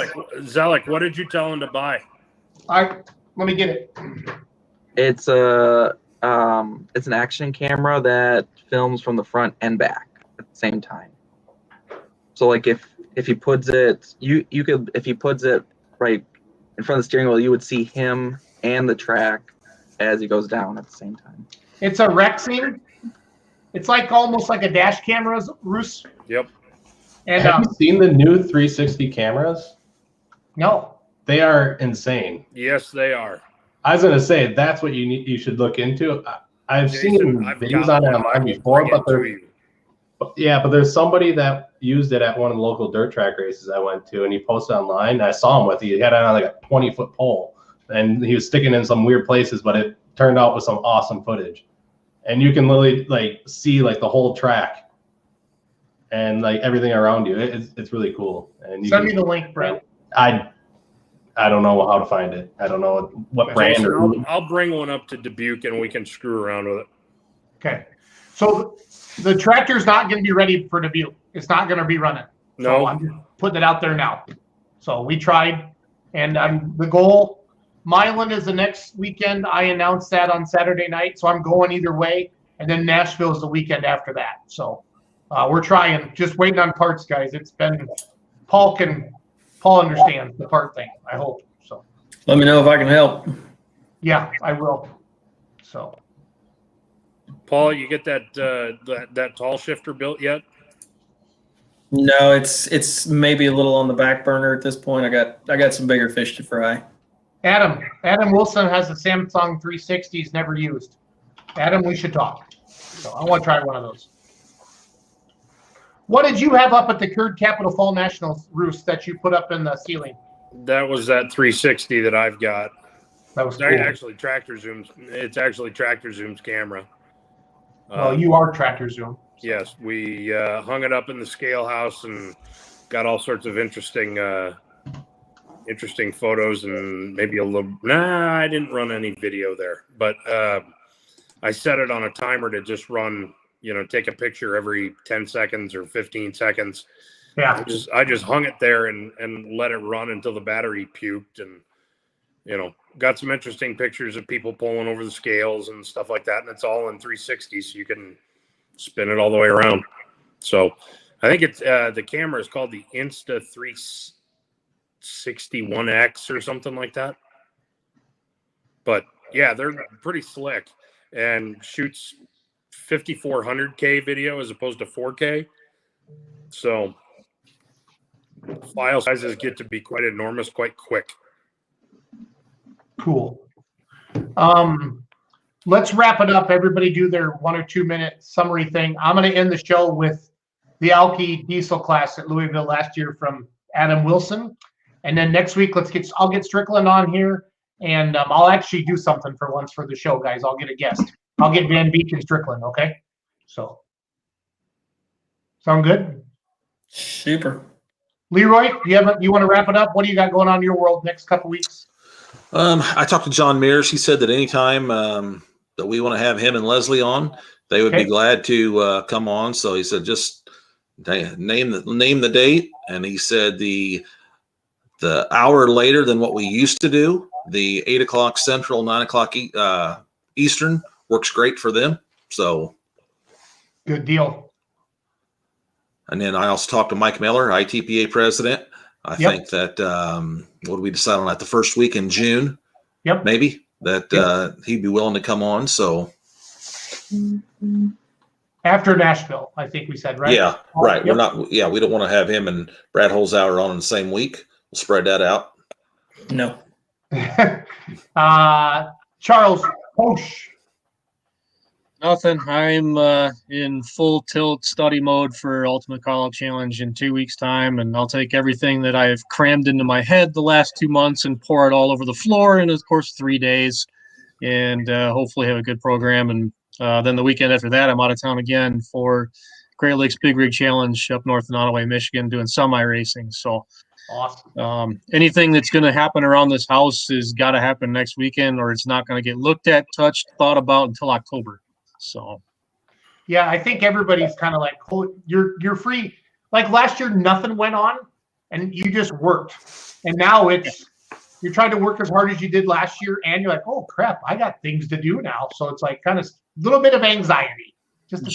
Zelik, what did you tell him to buy? Let me get it. It's an action camera that films from the front and back at the same time. So like if he puts it, if he puts it right in front of the steering wheel, you would see him and the track as he goes down at the same time. It's a Rexing. It's like almost like a dash camera, Roos. Yep. And have you seen the new 360 cameras? No. They are insane. Yes, they are. I was gonna say that's what you should look into. I've Jason, seen I've videos got on it one. I online will before, bring but it to they're you. yeah, but there's somebody that used it at one of the local dirt track races I went to, and he posted online. And I saw him with it. He had it on like a 20-foot pole, and he was sticking in some weird places, but it turned out with some awesome footage. And you can literally like see like the whole track and like everything around you. It's really cool. And you Send can, me the link, Brent. I don't know how to find it. I don't know what brand Jason, or I'll bring one up to Dubuque and we can screw around with it. Okay. So the tractor's not going to be ready for Dubuque. It's not going to be running. No. So I'm just putting it out there now. So we tried, and the goal, Milan is the next weekend. I announced that on Saturday night, so I'm going either way. And then Nashville is the weekend after that. So we're trying, just waiting on parts, guys. It's been Paul understands the part thing, I hope. So Let me know if I can help. yeah, I will. So Paul, you get that that tall shifter built yet? No, it's maybe a little on the back burner at this point. I got some bigger fish to fry. Adam Wilson has a Samsung 360 he's never used. Adam, we should talk. So I want to try one of those. What did you have up at the Curd Capital Fall National roost that you put up in the ceiling? That was that 360 that I've got. That was cool. Actually Tractor Zoom's. It's actually Tractor Zoom's camera. Well, you are Tractor Zoom. So. Yes, we hung it up in the scale house and got all sorts of interesting photos and maybe a little. Nah, I didn't run any video there, but I set it on a timer to just run. Take a picture every 10 seconds or 15 seconds. Yeah. I just hung it there and let it run until the battery puked, and got some interesting pictures of people pulling over the scales and stuff like that. And it's all in 360, so you can spin it all the way around. So I think it's the camera is called the Insta 361X or something like that. But yeah, they're pretty slick and shoots 5400K video as opposed to 4K. So file sizes get to be quite enormous quite quick. Cool. Let's wrap it up. Everybody do their 1 or 2 minute summary thing. I'm going to end the show with the Alki diesel class at Louisville last year from Adam Wilson. And then next week, I'll get Strickland on here, and I'll actually do something for once for the show, guys. I'll get a guest. I'll get Van Beek and Strickland. Okay. So sound good? Super. Leroy, you want to wrap it up? What do you got going on in your world next couple weeks? I talked to John Mears. He said that anytime that we want to have him and Leslie on, they would be glad to come on. So he said, just name the date. And he said the hour later than what we used to do, the 8 o'clock Central, 9 o'clock Eastern works great for them. So good deal. And then I also talked to Mike Miller, ITPA president. I think that what did we decide on that? The first week in June, maybe that he'd be willing to come on. So after Nashville, I think we said, right? Yeah, right. We're not. Yeah, we don't want to have him and Brad Holzhauer on in the same week. We'll spread that out. No. Charles Posh. Nothing. I'm in full tilt study mode for Ultimate Call-Out Challenge in 2 weeks' time, and I'll take everything that I've crammed into my head the last 2 months and pour it all over the floor in, of course, 3 days, and hopefully have a good program. And then the weekend after that, I'm out of town again for Great Lakes Big Rig Challenge up north in Ottaway, Michigan, doing semi-racing. So awesome. Anything that's going to happen around this house has got to happen next weekend, or it's not going to get looked at, touched, thought about until October. So, yeah, I think everybody's kind of like, oh, you're free. Like last year, nothing went on, and you just worked. And now you're trying to work as hard as you did last year, and you're like, oh crap, I got things to do now. So it's like kind of a little bit of anxiety, just a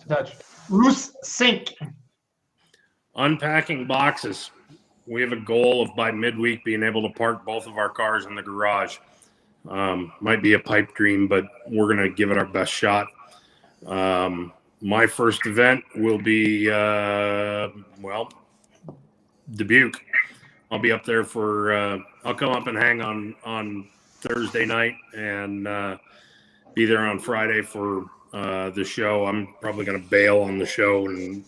touch. Roos Sink. Unpacking boxes. We have a goal of by midweek being able to park both of our cars in the garage. Might be a pipe dream, but we're going to give it our best shot. My first event will be, Dubuque. I'll be up there for. I'll come up and hang on Thursday night and be there on Friday for the show. I'm probably going to bail on the show and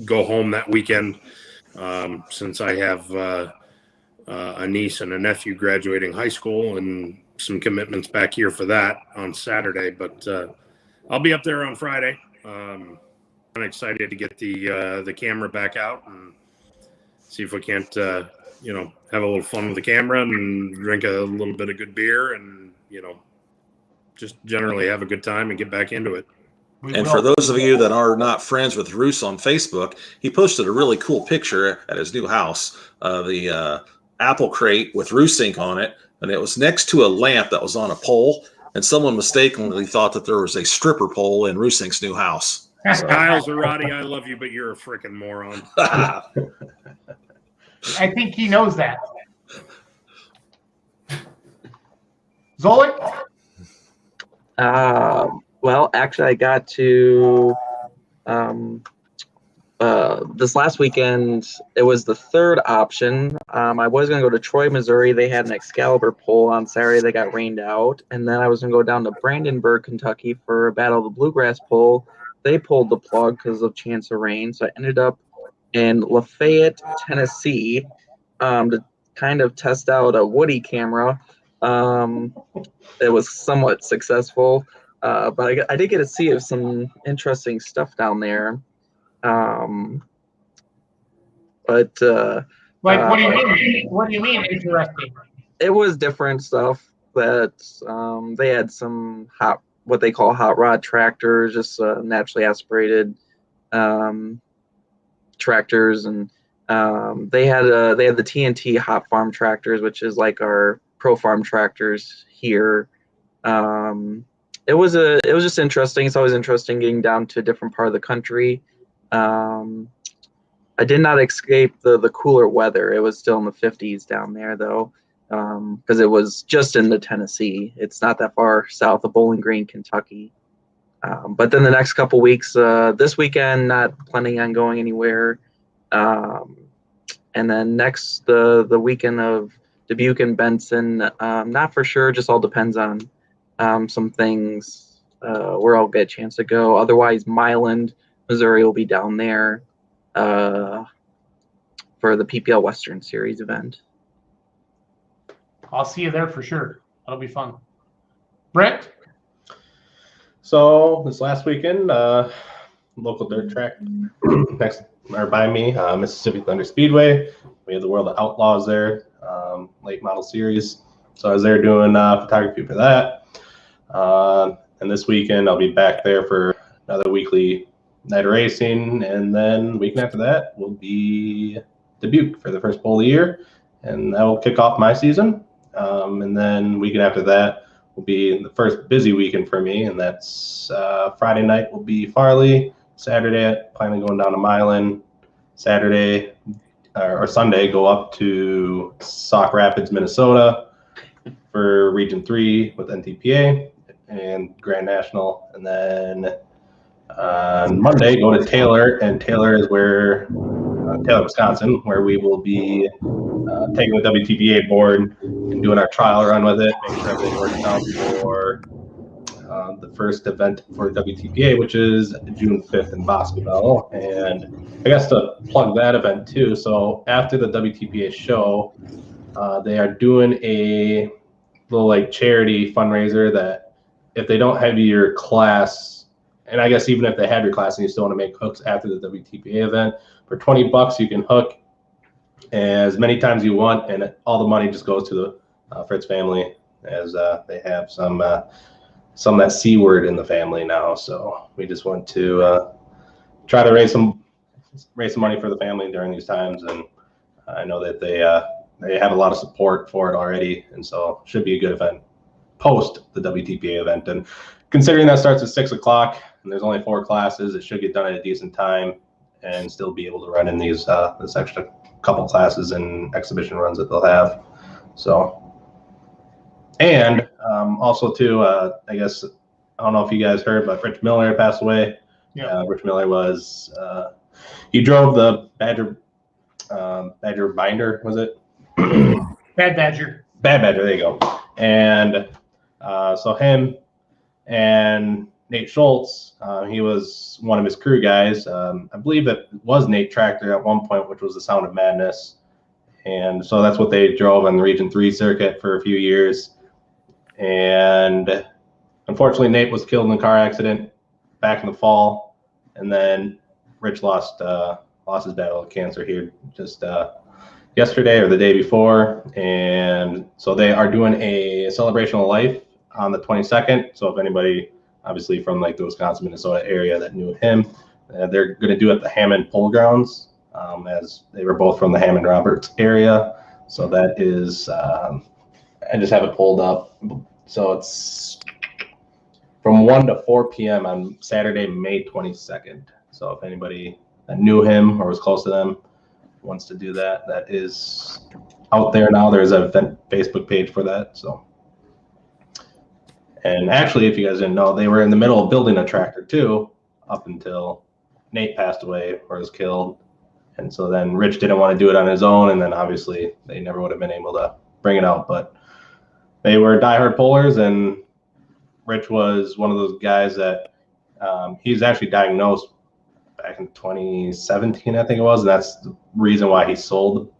go home that weekend since I have a niece and a nephew graduating high school and some commitments back here for that on Saturday. But I'll be up there on Friday. I'm excited to get the camera back out and see if we can't, have a little fun with the camera and drink a little bit of good beer and, just generally have a good time and get back into it. And for those of you that are not friends with Roos on Facebook, he posted a really cool picture at his new house of the apple crate with Roos ink on it, and it was next to a lamp that was on a pole, and someone mistakenly thought that there was a stripper pole in Roos Ink's new house. So. Kyle Zarati, I love you, but you're a freaking moron. I think he knows that. Zolik? Well, actually, I got to this last weekend. It was the third option. I was going to go to Troy, Missouri. They had an Excalibur pole on Saturday. They got rained out. And then I was going to go down to Brandenburg, Kentucky for a Battle of the Bluegrass pole. They pulled the plug because of chance of rain. So I ended up in Lafayette, Tennessee to kind of test out a Woody camera. It was somewhat successful. But I did get to see some interesting stuff down there. What do you mean? What do you mean interesting? It was different stuff that they had some what they call hot rod tractors, just naturally aspirated tractors, and they had the TNT hot farm tractors, which is like our pro farm tractors here. It was just interesting. It's always interesting getting down to a different part of the country. I did not escape the cooler weather. It was still in the 50s down there, though, because it was just in the Tennessee. It's not that far south of Bowling Green, Kentucky. But then the next couple weeks, this weekend, not planning on going anywhere. And then next, the weekend of Dubuque and Benson, not for sure. Just all depends on some things where I'll get a chance to go. Otherwise, Milan, Missouri will be down there for the PPL Western Series event. I'll see you there for sure. That'll be fun. Brent? So this last weekend, local dirt track next or by me, Mississippi Thunder Speedway. We had the World of Outlaws there, late model series. So I was there doing photography for that. And this weekend I'll be back there for another weekly night of racing, and then weekend after that will be Dubuque for the first pole of the year, and that will kick off my season. And then weekend after that will be the first busy weekend for me, and that's Friday night will be Farley. Saturday, planning going down to Milan. Saturday or Sunday, go up to Sauk Rapids, Minnesota for Region 3 with NTPA and Grand National. And then on Monday, go to Taylor, and Taylor is where Taylor, Wisconsin, where we will be taking the WTPA board and doing our trial run with it, making sure everything works out for the first event for WTPA, which is June 5th in Boscoville. And I guess to plug that event too, so after the WTPA show, they are doing a little like charity fundraiser that if they don't have your class, and I guess even if they have your class and you still want to make hooks after the WTPA event, for $20 you can hook as many times you want, and all the money just goes to the Fritz family, as they have some of that C word in the family now. So we just want to try to raise some money for the family during these times, and I know that they have a lot of support for it already, and so it should be a good event post the WTPA event. And considering that starts at 6 o'clock and there's only 4 classes, it should get done at a decent time and still be able to run in these this extra couple classes and exhibition runs that they'll have. So, and also too, I guess, I don't know if you guys heard, but Rich Miller passed away. Yeah. Rich Miller was, he drove the Badger Badger Binder, was it? Bad Badger. Bad Badger, there you go. And so him and Nate Schultz, he was one of his crew guys. I believe it was Nate Tractor at one point, which was the Sound of Madness. And so that's what they drove on the Region 3 circuit for a few years. And unfortunately, Nate was killed in a car accident back in the fall. And then Rich lost his battle with cancer here just yesterday or the day before. And so they are doing a celebration of life on the 22nd. So if anybody, obviously from like the Wisconsin, Minnesota area that knew him, they're going to do it at the Hammond Pole Grounds, as they were both from the Hammond Roberts area. So that is, I just have it pulled up. So it's from 1 to 4 p.m. on Saturday, May 22nd. So if anybody that knew him or was close to them wants to do that, that is out there now. There's a Facebook page for that. So, and actually, if you guys didn't know, they were in the middle of building a tractor too, up until Nate passed away or was killed. And so then Rich didn't want to do it on his own, and then obviously they never would have been able to bring it out. But they were diehard pullers, and Rich was one of those guys that he's actually diagnosed back in 2017, I think it was, and that's the reason why he sold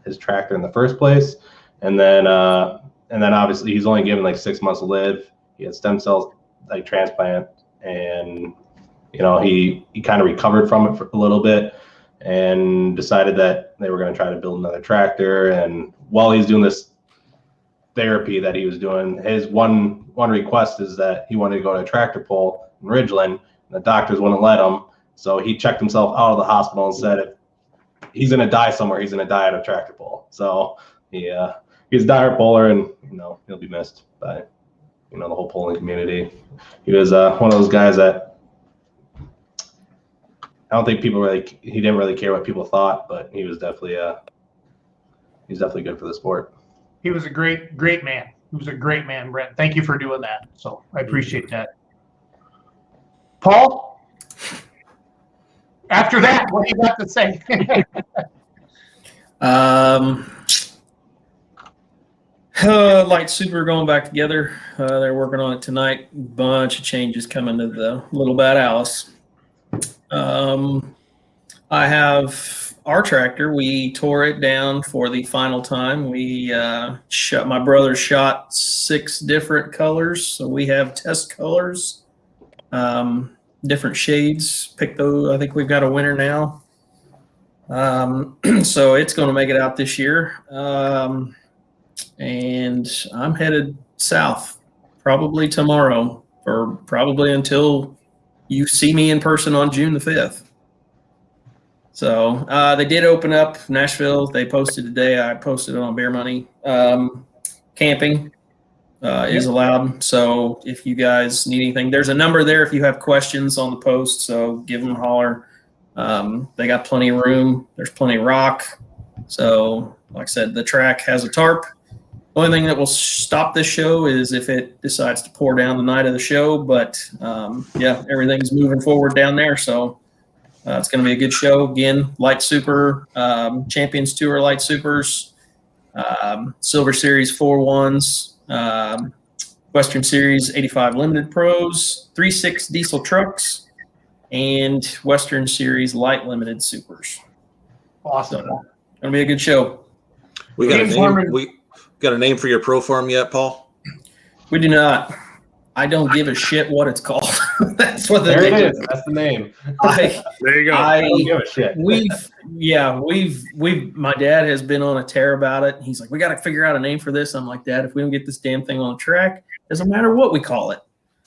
his tractor in the first place. And then obviously he's only given like 6 months to live. He had stem cell like transplant, and he kind of recovered from it for a little bit and decided that they were going to try to build another tractor. And while he's doing this therapy that he was doing, his one request is that he wanted to go to a tractor pull in Ridgeland, and the doctors wouldn't let him. So he checked himself out of the hospital and said, if he's going to die somewhere, he's going to die at a tractor pull. So he's a diehard puller, and he'll be missed by the whole pulling community. He was one of those guys that I don't think he didn't really care what people thought, but he was definitely good for the sport. He was a great man. He was a great man, Brent. Thank you for doing that. So I appreciate that. Paul, after that, what do you got to say? Light Super going back together. They're working on it tonight. Bunch of changes coming to the Little Bad Alice. I have our tractor. We tore it down for the final time. We my brother shot 6 different colors, so we have test colors, different shades. Pick those. I think we've got a winner now. So it's going to make it out this year. And I'm headed south probably tomorrow, or probably until you see me in person on June the 5th. So they did open up Nashville. They posted today. I posted it on Bear Money. Camping is allowed. So if you guys need anything, there's a number there if you have questions on the post. So give them a holler. They got plenty of room. There's plenty of rock. So like I said, the track has a tarp. The only thing that will stop this show is if it decides to pour down the night of the show. But yeah, everything's moving forward down there. So it's going to be a good show. Again, Light Super, Champions Tour Light Supers, Silver Series 4-1s, Western Series 85 Limited Pros, 3.6 diesel trucks, and Western Series Light Limited Supers. Awesome. So, going to be a good show. We got a name for your pro farm yet, Paul? We do not. I don't give a shit what it's called. That's what there it is. That's the name. There you go. I don't give a shit. My dad has been on a tear about it. He's like, we got to figure out a name for this. I'm like, Dad, if we don't get this damn thing on the track, doesn't matter what we call it.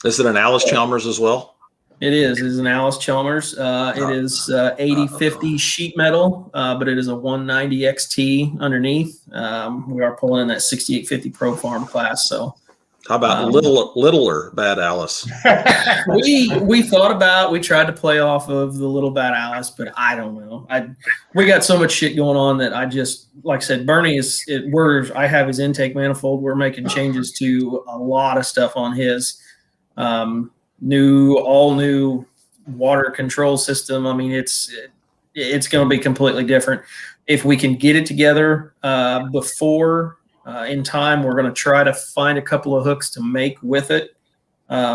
Is it an Alice Chalmers as well? It is. It is an Alice Chalmers. It is 80/50 sheet metal, but it is a 190 XT underneath. We are pulling in that 6850 Pro Farm class. So, how about littler Bad Alice? we thought about. We tried to play off of the Little Bad Alice, but I don't know. We got so much shit going on that I just, like I said, Bernie is. I have his intake manifold. We're making changes to a lot of stuff on his. All new water control system. I mean, it's going to be completely different. if we can get it together before in time, we're going to try to find a couple of hooks to make with it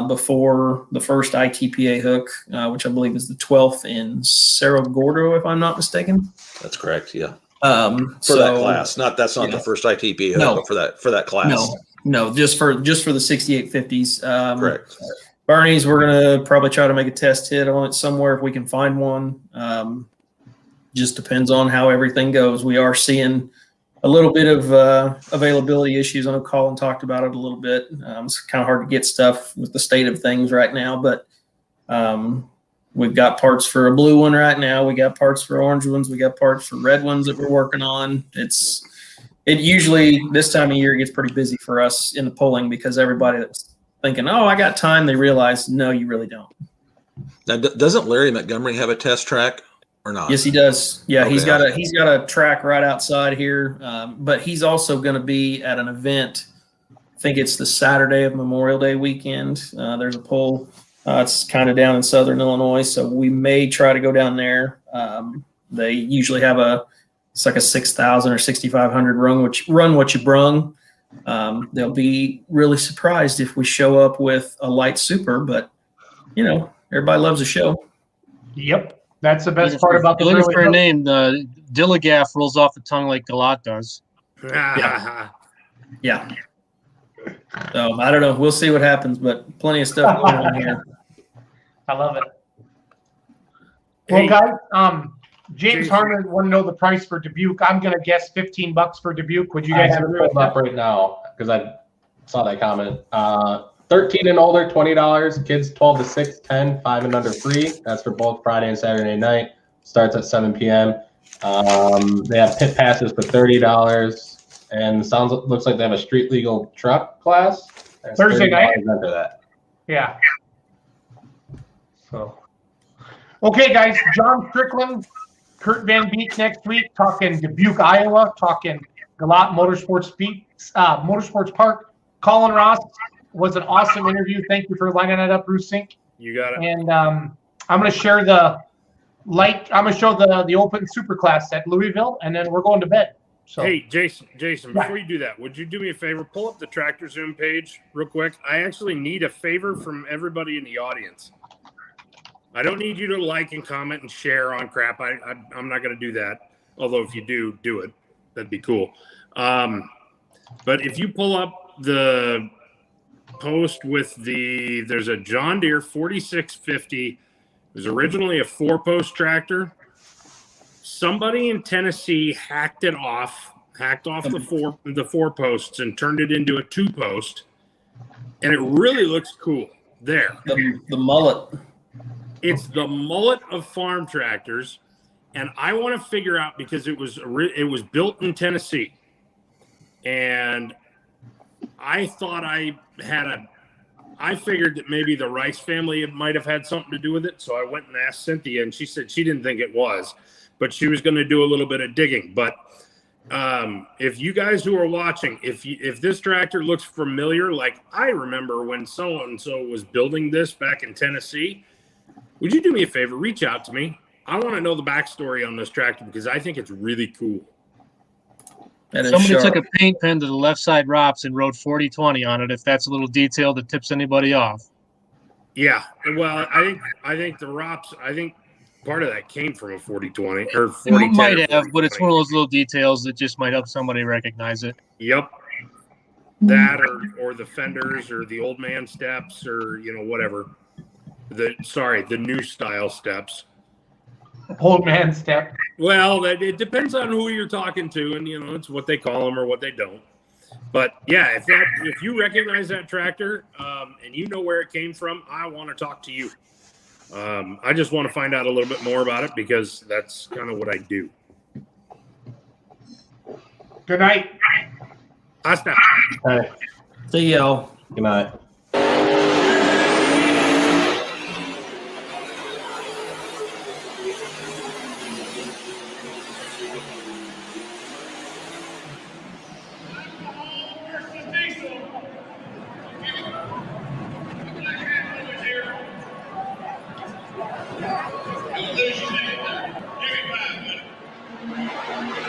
before the first ITPA hook, which I believe is the 12th in Cerro Gordo, if I'm not mistaken. That's correct. Yeah. For that class, that's not yeah. the first ITP hook, No. but for that class. No, just for the 6850s. Correct. Barney's, we're gonna probably try to make a test hit on it somewhere if we can find one. Just depends on how everything goes. We are seeing a little bit of availability issues. I know Colin talked about it a little bit. It's kind of hard to get stuff with the state of things right now, but we've got parts for a blue one right now. We got parts for orange ones. We got parts for red ones that we're working on. It usually this time of year gets pretty busy for us in the polling because everybody that's thinking, oh, I got time, they realize, no, you really don't. Now, doesn't Larry Montgomery have a test track or not? Yes, he does. Yeah, Okay. he's got a track right outside here, but he's also going to be at an event. I think it's the Saturday of Memorial Day weekend. There's a poll. It's kind of down in southern Illinois, so we may try to go down there. They usually have it's like a 6,000 or 6,500 run what you brung. They'll be really surprised if we show up with a light super, but everybody loves a show. Yep, that's the best part about the Looking for a early name. The Dilligaff rolls off the tongue like Galat does. Yeah. So I don't know. We'll see what happens, but plenty of stuff going on here. I love it. Well, guys, James Harmon want to know the price for Dubuque. I'm gonna guess $15 for Dubuque. Would you guys have it agree with pulled up that? right now because I saw that comment. 13 and older, $20. Kids 12 to 6, 10, 5 and under free. That's for both Friday and Saturday night. Starts at 7 p.m. They have pit passes for $30, and looks like they have a street legal truck class. That's Thursday night? Under that. Yeah. So, okay, guys. John Strickland, Kurt Van Beek next week, talking Dubuque, Iowa, talking Galat Motorsports Park. Colin Ross was an awesome interview. Thank you for lining that up, Bruce Sink. You got it. And I'm going to share I'm going to show the open super class at Louisville, and then we're going to bed. So, hey, Jason, before you do that, would you do me a favor? Pull up the Tractor Zoom page real quick. I actually need a favor from everybody in the audience. I don't need you to like and comment and share on crap. I'm not going to do that. Although if you do it. That'd be cool. But if you pull up the post with there's a John Deere 4650. It was originally a 4-post tractor. Somebody in Tennessee hacked off the 4 posts and turned it into a 2-post. And it really looks cool there. The mullet. It's the mullet of farm tractors, and I want to figure out because it was built in Tennessee, and I thought I figured that maybe the Rice family might have had something to do with it, so I went and asked Cynthia, and she said she didn't think it was, but she was going to do a little bit of digging. But if you guys who are watching, if this tractor looks familiar, like I remember when so and so was building this back in Tennessee. Would you do me a favor? Reach out to me. I want to know the backstory on this tractor because I think it's really cool. Somebody took a paint pen to the left side ROPS and wrote 4020 on it. If that's a little detail that tips anybody off. Yeah, well, I think the ROPS. I think part of that came from a 4020 or 4010. It might have, but it's one of those little details that just might help somebody recognize it. Yep. That or the fenders or the old man steps or whatever. The new style steps. Old man step. Well, it depends on who you're talking to, and it's what they call them or what they don't. But yeah, if you recognize that tractor and you know where it came from, I want to talk to you. I just want to find out a little bit more about it because that's kind of what I do. Good night. Hasta. Hey. See y'all. Good night. Give me 5 minutes.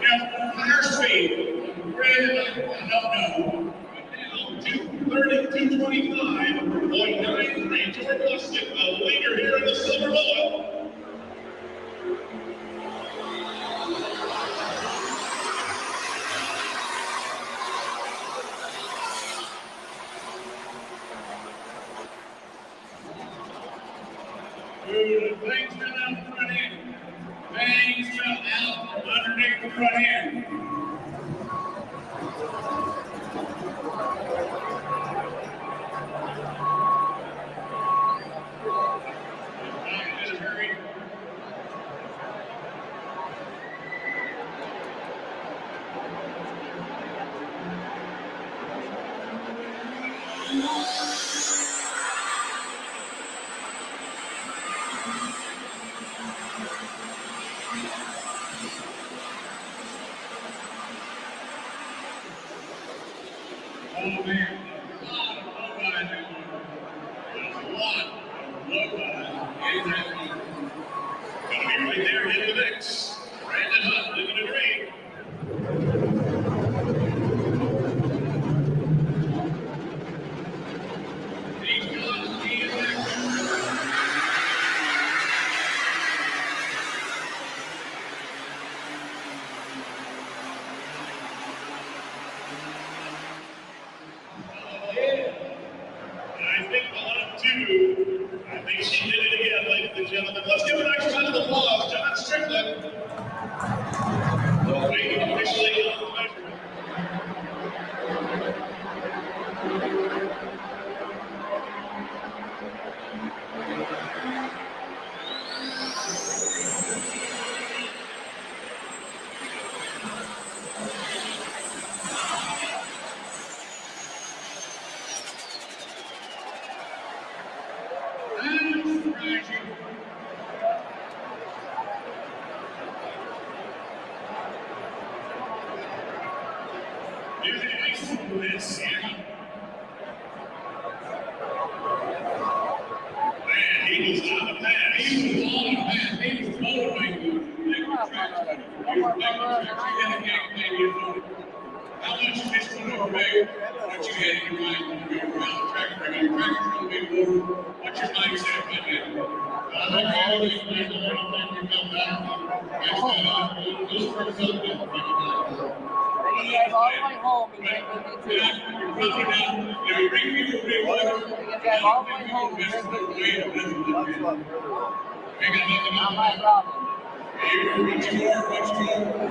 Now, fire speed, red, no. 2:32:25.93, George Lustig, the leader here in the silver bullet. Things fell out the front end. Things fell out from underneath the front end. Oh man, a lot of low guys. Gonna be right there in the mix. Brandon Hunt living a dream. I think she did it again, ladies and gentlemen. Let's give a nice round of applause, John Strickland. Waiting officially on the measurement. How much is this going to affect what you had in your mind when you were around the track? The tractor's going to be more. What's your mindset right now? I think always there's a little thing we come back from. Those first up there. You guys all the way home, you drink with me too. You guys all the way home, you drink with me too. Not my problem. Much more.